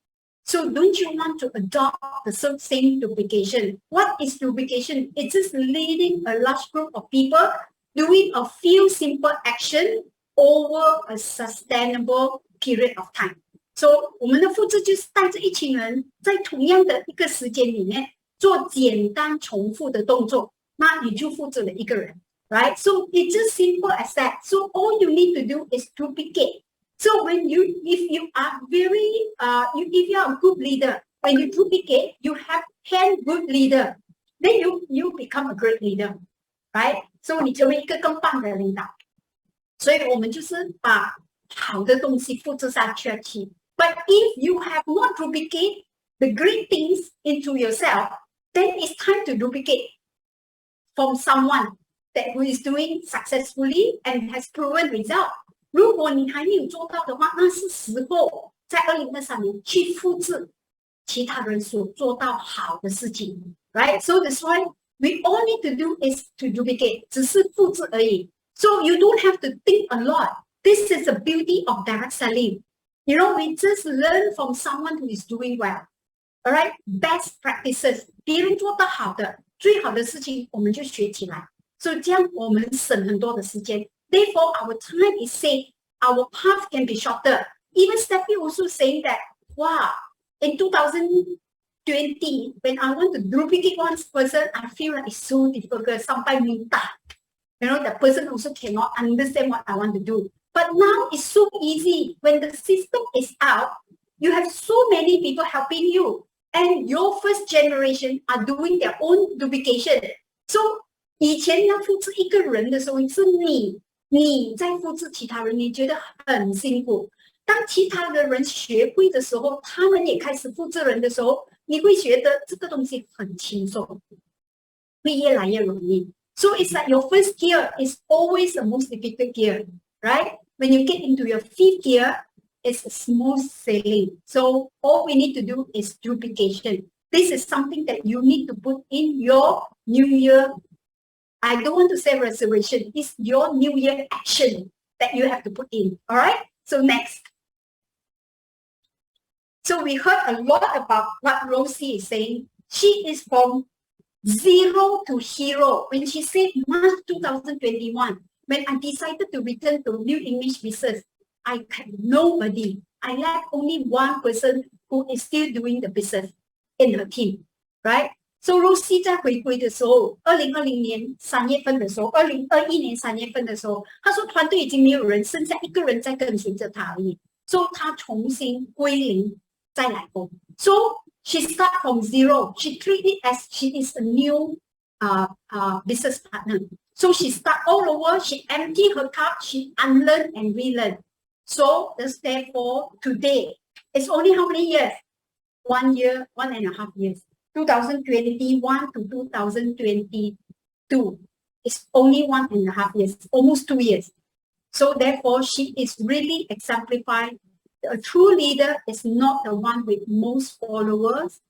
so don't you want to adopt the same duplication? What is duplication? It's just leading a large group of people doing a few simple action over a sustainable period of time. So 我们的复制就是带着一群人在同样的一个时间里面做简单重复的动作，那你就复制了一个人 right? So it's just simple as that. So all you need to do is duplicate. So if you are if you are a good leader, when you duplicate, you have 10 good leader, then you become a great leader, right? So 你成为一个更棒的领导。所以我们就是把好的东西复制下去。But if you have not duplicate the great things into yourself, then it's time to duplicate from someone that who is doing successfully and has proven result. 如果你还没有做到的话，那是时候在2023年去复制其他人所做到好的事情 ，right? So that's why we all need to do is to duplicate， 只是复制而已。So you don't have to think a lot. This is the beauty of direct selling. You know, we just learn from someone who is doing well. All right, best practices. 别人做得好的，最好的事情我们就学起来。So 这样我们省很多的时间。Therefore, our time is saved. Our path can be shorter. Even Steffi also saying that, wow, in 2020, when I want to duplicate one person, I feel like it's so difficult. Sampai minta. You know, the person also cannot understand what I want to do. But now it's so easy. When the system is out, you have so many people helping you. And your first generation are doing their own duplication. So, 以前要复制一个人的时候，是你在复制其他人，你觉得很辛苦。当其他的人学会的时候，他们也开始复制人的时候，你会觉得这个东西很轻松，会越来越容易。So it's like your first gear is always the most difficult gear, right? When you get into your 5th gear, it's smooth sailing. So all we need to do is duplication. This is something that you need to put in your New Year. I don't want to say reservation. It's your New Year action that you have to put in. All right. So next. So we heard a lot about what Rosie is saying. She is from 0 to hero. When she said March 2021, when I decided to return to new image business, I had nobody. I left only one person who is still doing the business in her team, right? So Rosie 在回归的时候，2020年3月份的时候，2021年3月份的时候，她说团队已经没有人，剩下一个人在跟随着她而已。So 她重新归零，再来过。So she start from 0. She treat it as she is a new business partner. So she start all over. She empty her cup. She unlearn and relearn. So therefore today, it's only how many years? 1 year, 1.5 years. 2021 to 2022 is only 1.5 years, almost 2 years. So therefore, she is really exemplified. A true leader is not the one with most followers,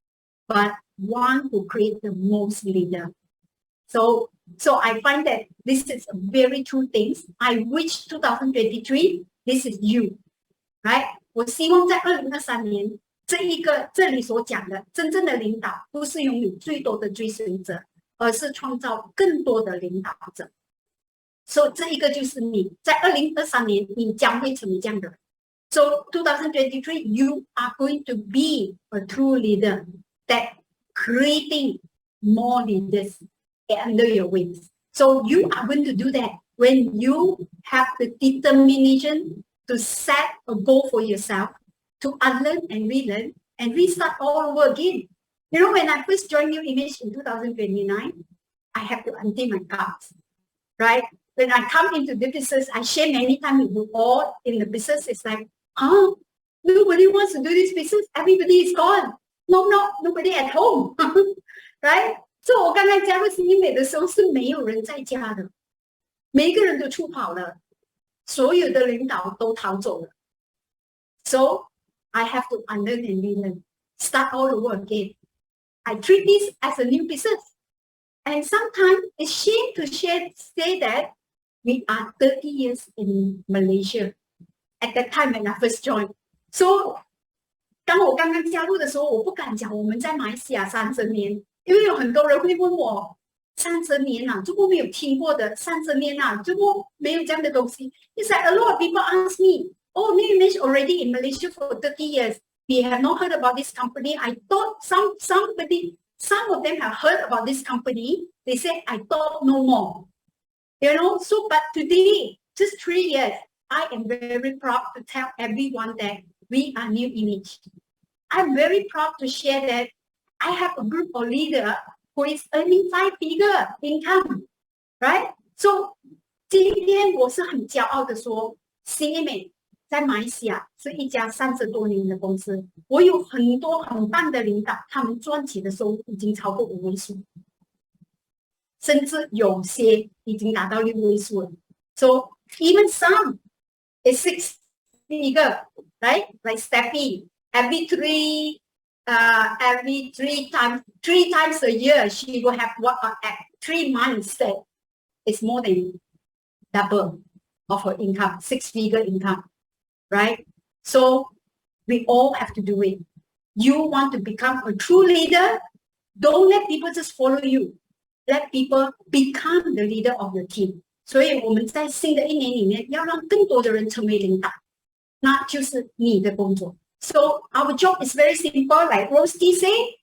but one who creates the most leader. So I find that this is a very true things. I wish 2023, this is you, right? 我希望在2023年，这里所讲的真正的领导，不是拥有最多的追随者，而是创造更多的领导者。所以这一个就是你在2023年，你将会成为这样的人。So 2023, you are going to be a true leader that creating more leaders under your wings. So you are going to do that when you have the determination to set a goal for yourself, to unlearn and relearn and restart all over again. You know, when I first joined New Image in 2029, I have to empty my cards, right? When I come into the business, I share many times with you all in the business. It's like, nobody wants to do this business. Everybody is gone. Nobody at home, right? So 我刚才加入新英美的时候是没有人在家的，每一个人都出跑了，所有的领导都逃走了。So I have to unlearn and relearn, start all over again. I treat this as a new business. And sometimes it's shame to say that we are 30 years in Malaysia at that time when I first joined. So 当我刚刚加入的时候，我不敢讲我们在马来西亚30年，因为有很多人会问我30年啊，这个没有听过的30年啊，这个没有这样的东西。It's like a lot of people ask me, oh, New Image already in Malaysia for 30 years. We have not heard about this company. I thought some of them have heard about this company. They said, I thought no more. You know, so but today, just 3 years, I am very proud to tell everyone that we are New Image. I'm very proud to share that I have a group of leaders who is earning 5-figure income, right? So 今天我是很骄傲的说，新英美在马来西亚是一家30多年的公司。我有很多很棒的领导，他们赚钱的收入已经超过5位数，甚至有些已经达到6位数了。So even some is 6-figure, right? Like Steffi, every three times a year, she will have what at 3 months that is more than double of her income, 6-figure income, right? So we all have to do it. You want to become a true leader, don't let people just follow you. Let people become the leader of your team. 所以我们在新的一年里面，要让更多的人成为领导，那就是你的工作。So our job is very simple. Like Rosti said,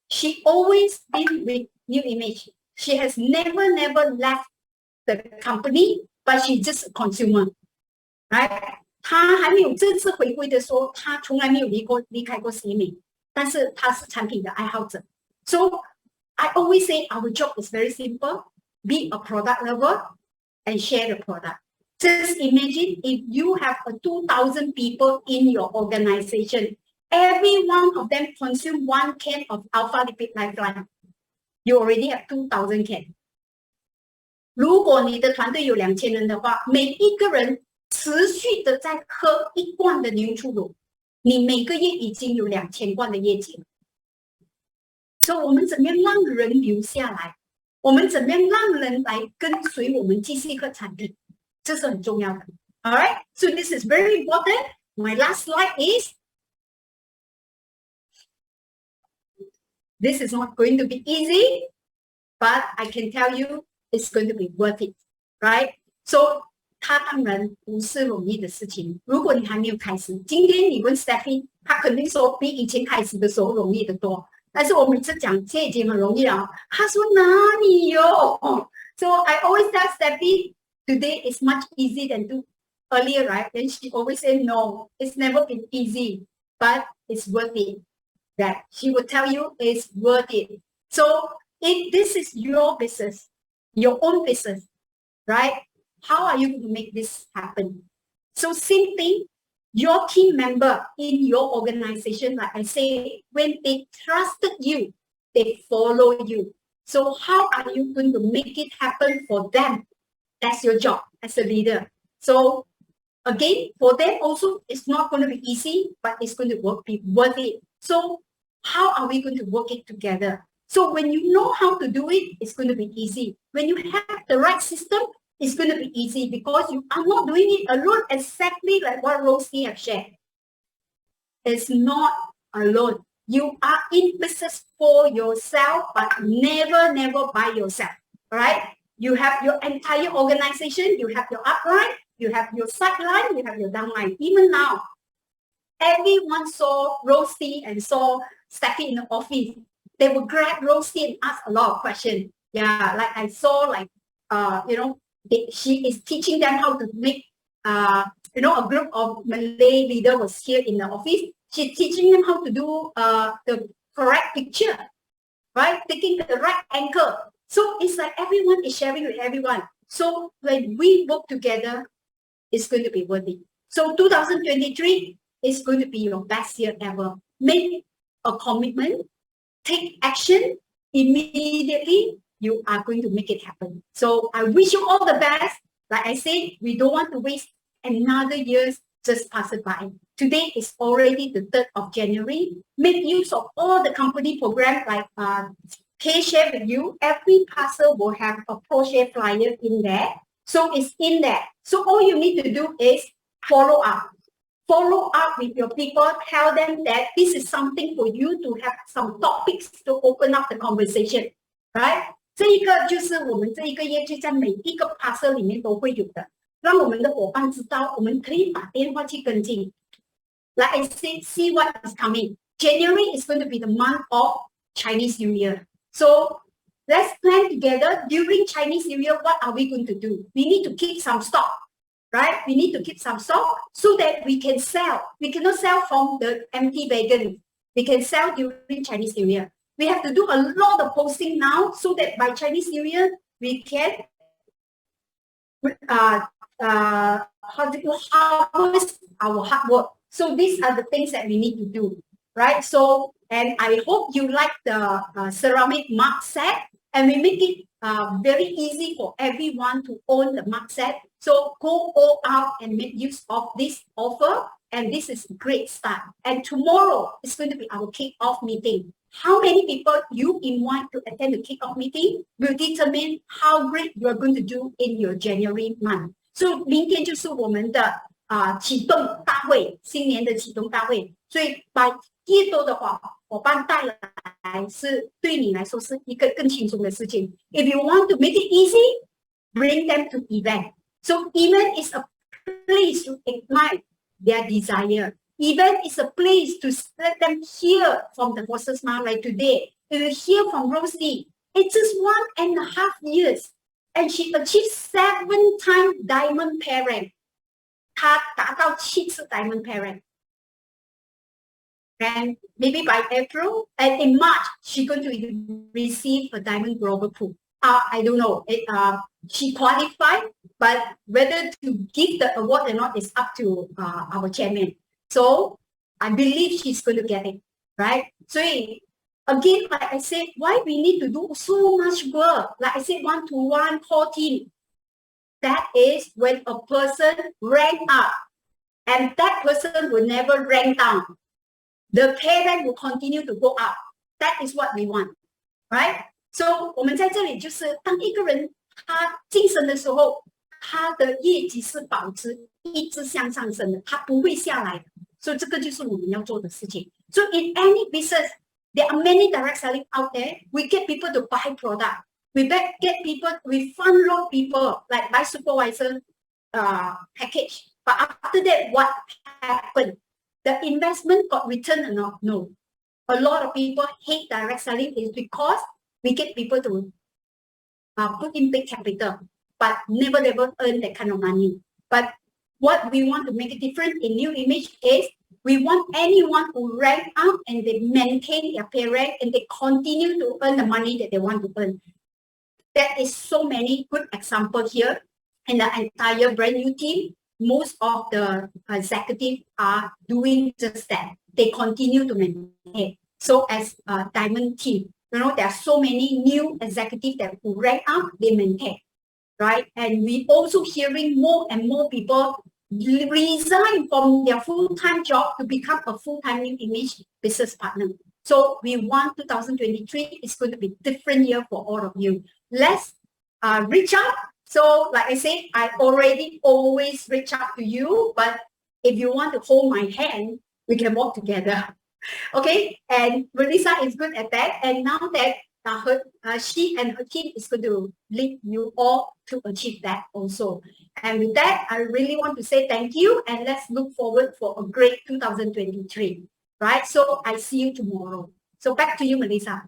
she always been with New Image. She has never left the company, but she's just a consumer, right? 她还没有正式回归的时候，她从来没有离开过新英美，但是她是产品的爱好者。So I always say our job is very simple. Be a product lover and share the product. Just imagine if you have 2,000 people in your organization, every one of them consume 1 can of AlphaLipid Lifeline. You already have 2,000 can. 如果你的团队有2000人的话，每一个人持续的在喝1罐的牛初乳，你每个月已经有2000罐的业绩了。所以我们怎么样让人留下来？我们怎么样让人来跟随我们继续喝产品？这是很重要的。All right, so this is very important. My last slide is, this is not going to be easy, but I can tell you it's going to be worth it, right? So 它当然不是容易的事情。如果你还没有开始，今天你问 Steffi， 他肯定说比以前开始的时候容易得多。但是我每次讲这已经很容易了，他说哪里有 ？So I always tell Steffi, today is much easier than earlier, right? And she always say no, it's never been easy, but it's worth it. That she will tell you it's worth it. So if this is your business, your own business, right? How are you going to make this happen? So same thing, your team member in your organization, like I say, when they trusted you, they follow you. So how are you going to make it happen for them? That's your job as a leader. So again, for them also, it's not going to be easy, but it's going to be worth it. So how are we going to work it together? So when you know how to do it, it's going to be easy. When you have the right system, it's going to be easy because you are not doing it alone, exactly like what Rosie have shared. It's not alone. You are in business for yourself, but never by yourself, right? You have your entire organization, you have your upline, you have your sideline, you have your downline. Even now, everyone saw Rosie and saw Steffi in the office. They would grab Rosie and ask a lot of questions. Yeah, like I saw, like, she is teaching them how to make, a group of Malay leader was here in the office. She's teaching them how to do the correct picture, right? Taking the right angle. So it's like everyone is sharing with everyone. So when we work together, it's going to be worth it. So 2023 is going to be your best year ever. Make a commitment, take action immediately. You are going to make it happen. So I wish you all the best. Like I said, we don't want to waste another year just pass it by. Today is already the 3rd of January. Make use of all the company programs like K-Share with you. Every parcel will have a pro-share flyer in there. So it's in there. So all you need to do is follow up. Follow up with your people. Tell them that this is something for you to have some topics to open up the conversation. Right? 这一个就是我们这一个业绩在每一个 parcel 里面都会有的，让我们的伙伴知道，我们可以打电话去跟进。Like I said, see what is coming. January is going to be the month of Chinese New Year. So let's plan together during Chinese New Year. What are we going to do? We need to keep some stock, right? We need to keep some stock so that we can sell. We cannot sell from the empty wagon. We can sell during Chinese New Year. We have to do a lot of posting now so that by Chinese New Year, we can harvest our hard work. So these are the things that we need to do, right? So, and I hope you like the ceramic mug set, and we make it very easy for everyone to own the mug set. So go all out and make use of this offer, and this is a great start. And tomorrow is going to be our kick-off meeting. How many people you invite to attend the kick-off meeting will determine how great you are going to do in your January month. So 明天就是我们的启动大会，新年的启动大会。所以把越多的伙伴带来，是对你来说是一个更轻松的事情。If you want to make it easy, bring them to event. So event is a place to ignite their desire. Event is a place to let them hear from the horse's mouth like today. They will hear from Rosie. It's just 1.5 years. And she achieved 7-time diamond parent. 她达到7次 diamond parent. And maybe by April, and in March, she's going to receive a diamond global pool. I don't know. She qualified, but whether to give the award or not is up to our chairman. So I believe she's going to get it, right? So again, like I said, why we need to do so much work? Like I said, one-to-one, core team. That is when a person rank up, and that person will never rank down. The pay rank will continue to go up. That is what we want, right? So 我们在这里就是当一个人他晋升的时候，他的业绩是保持一直向上升的，他不会下来的。所以这个就是我们要做的事情。So in any business, there are many direct selling out there. We get people to buy product. We get people, we fund load people like buy supervisor package. But after that, what happened? The investment got returned or not? No. A lot of people hate direct selling is because we get people to put in big capital, but never earn that kind of money. But what we want to make a difference in new image is we want anyone who rank up and they maintain their pay rank and they continue to earn the money that they want to earn. There is so many good examples here in the entire brand new team. most of the executives are doing just that. They continue to maintain. So as a diamond team, you know, there are so many new executives that who rank up, they maintain, right? And we also hearing more and more people resign from their full-time job to become a full-time new image business partner. So we want 2023 is going to be a different year for all of you. Let's reach out. So like I said, I already always reach out to you, but if you want to hold my hand, we can walk together. Okay, and Melissa is good at that. And now that she and her team is going to lead you all to achieve that also. And with that, I really want to say thank you, and let's look forward for a great 2023, right? So I see you tomorrow. So back to you, Melissa.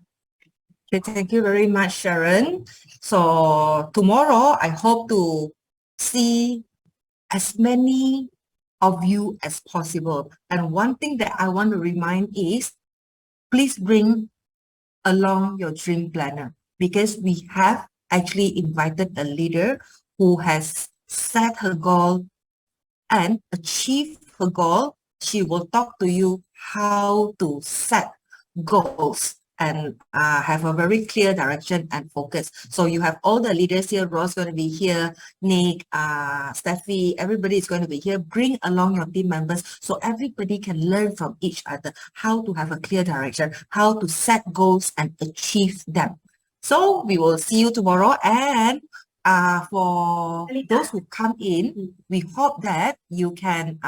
Okay, thank you very much, Sharon. So tomorrow, I hope to see as many of you as possible. And one thing that I want to remind is, please bring along your dream planner, because we have actually invited a leader who has set her goal and achieved her goal. She will talk to you how to set goals and have a very clear direction and focus. So you have all the leaders here. Ross going to be here, Nick, Steffi, everybody is going to be here. Bring along your team members so everybody can learn from each other how to have a clear direction, how to set goals and achieve them. So we will see you tomorrow. And for those who come in, we hope that you can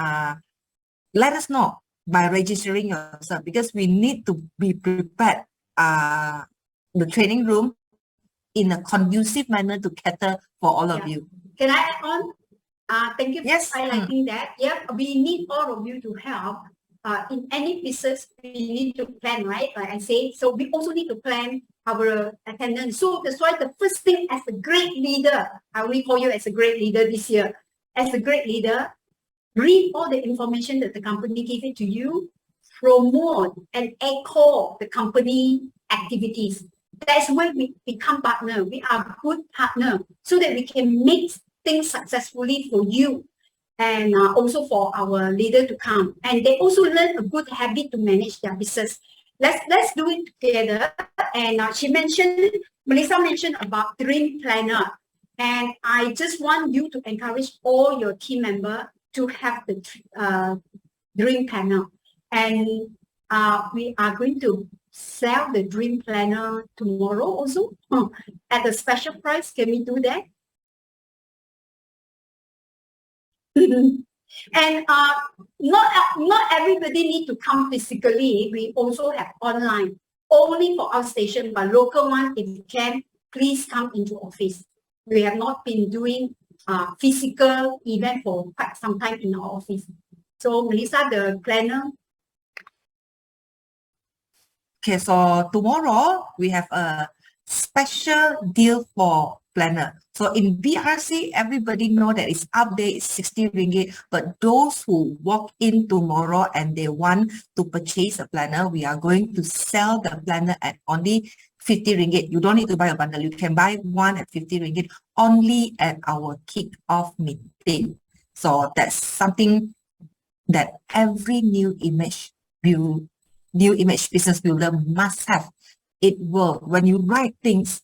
let us know by registering yourself, because we need to be prepared the training room in a conducive manner to cater for all of you. Can I add on? Thank you for Yes. highlighting that. Yeah, we need all of you to help. In any business, we need to plan, right? Like I say, so we also need to plan our attendance. So that's why the first thing, as a great leader, I will call you as a great leader this year. As a great leader, read all the information that the company gave it to you, promote and echo the company activities. That's when we become partner. We are good partner so that we can make things successfully for you and also for our leader to come. And they also learn a good habit to manage their business. Let's do it together. And Melissa mentioned about dream planner. And I just want you to encourage all your team members to have the dream planner. And we are going to sell the dream planner tomorrow also at a special price. Can we do that? And not everybody need to come physically. We also have online, only for outstation, but local one, if you can, please come into office. We have not been doing physical event for quite some time in our office. So Melissa, the planner. Okay, so tomorrow we have a special deal for planner. So in BRC, everybody know that it's up there, it's 60 ringgit. But those who walk in tomorrow and they want to purchase a planner, we are going to sell the planner at only 50 ringgit. You don't need to buy a bundle. You can buy one at 50 ringgit only at our kick-off meeting. So that's something that every new image business builder must have. It will, when you write things,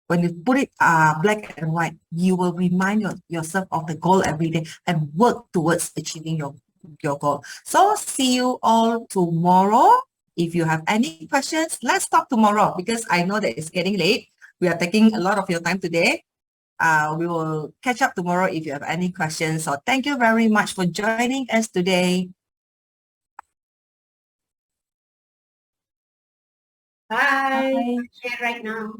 when you put it black and white, you will remind yourself of the goal every day and work towards achieving your goal. So see you all tomorrow. If you have any questions, let's talk tomorrow, because I know that it's getting late. We are taking a lot of your time today. We will catch up tomorrow if you have any questions. So thank you very much for joining us today. Bye. Right now.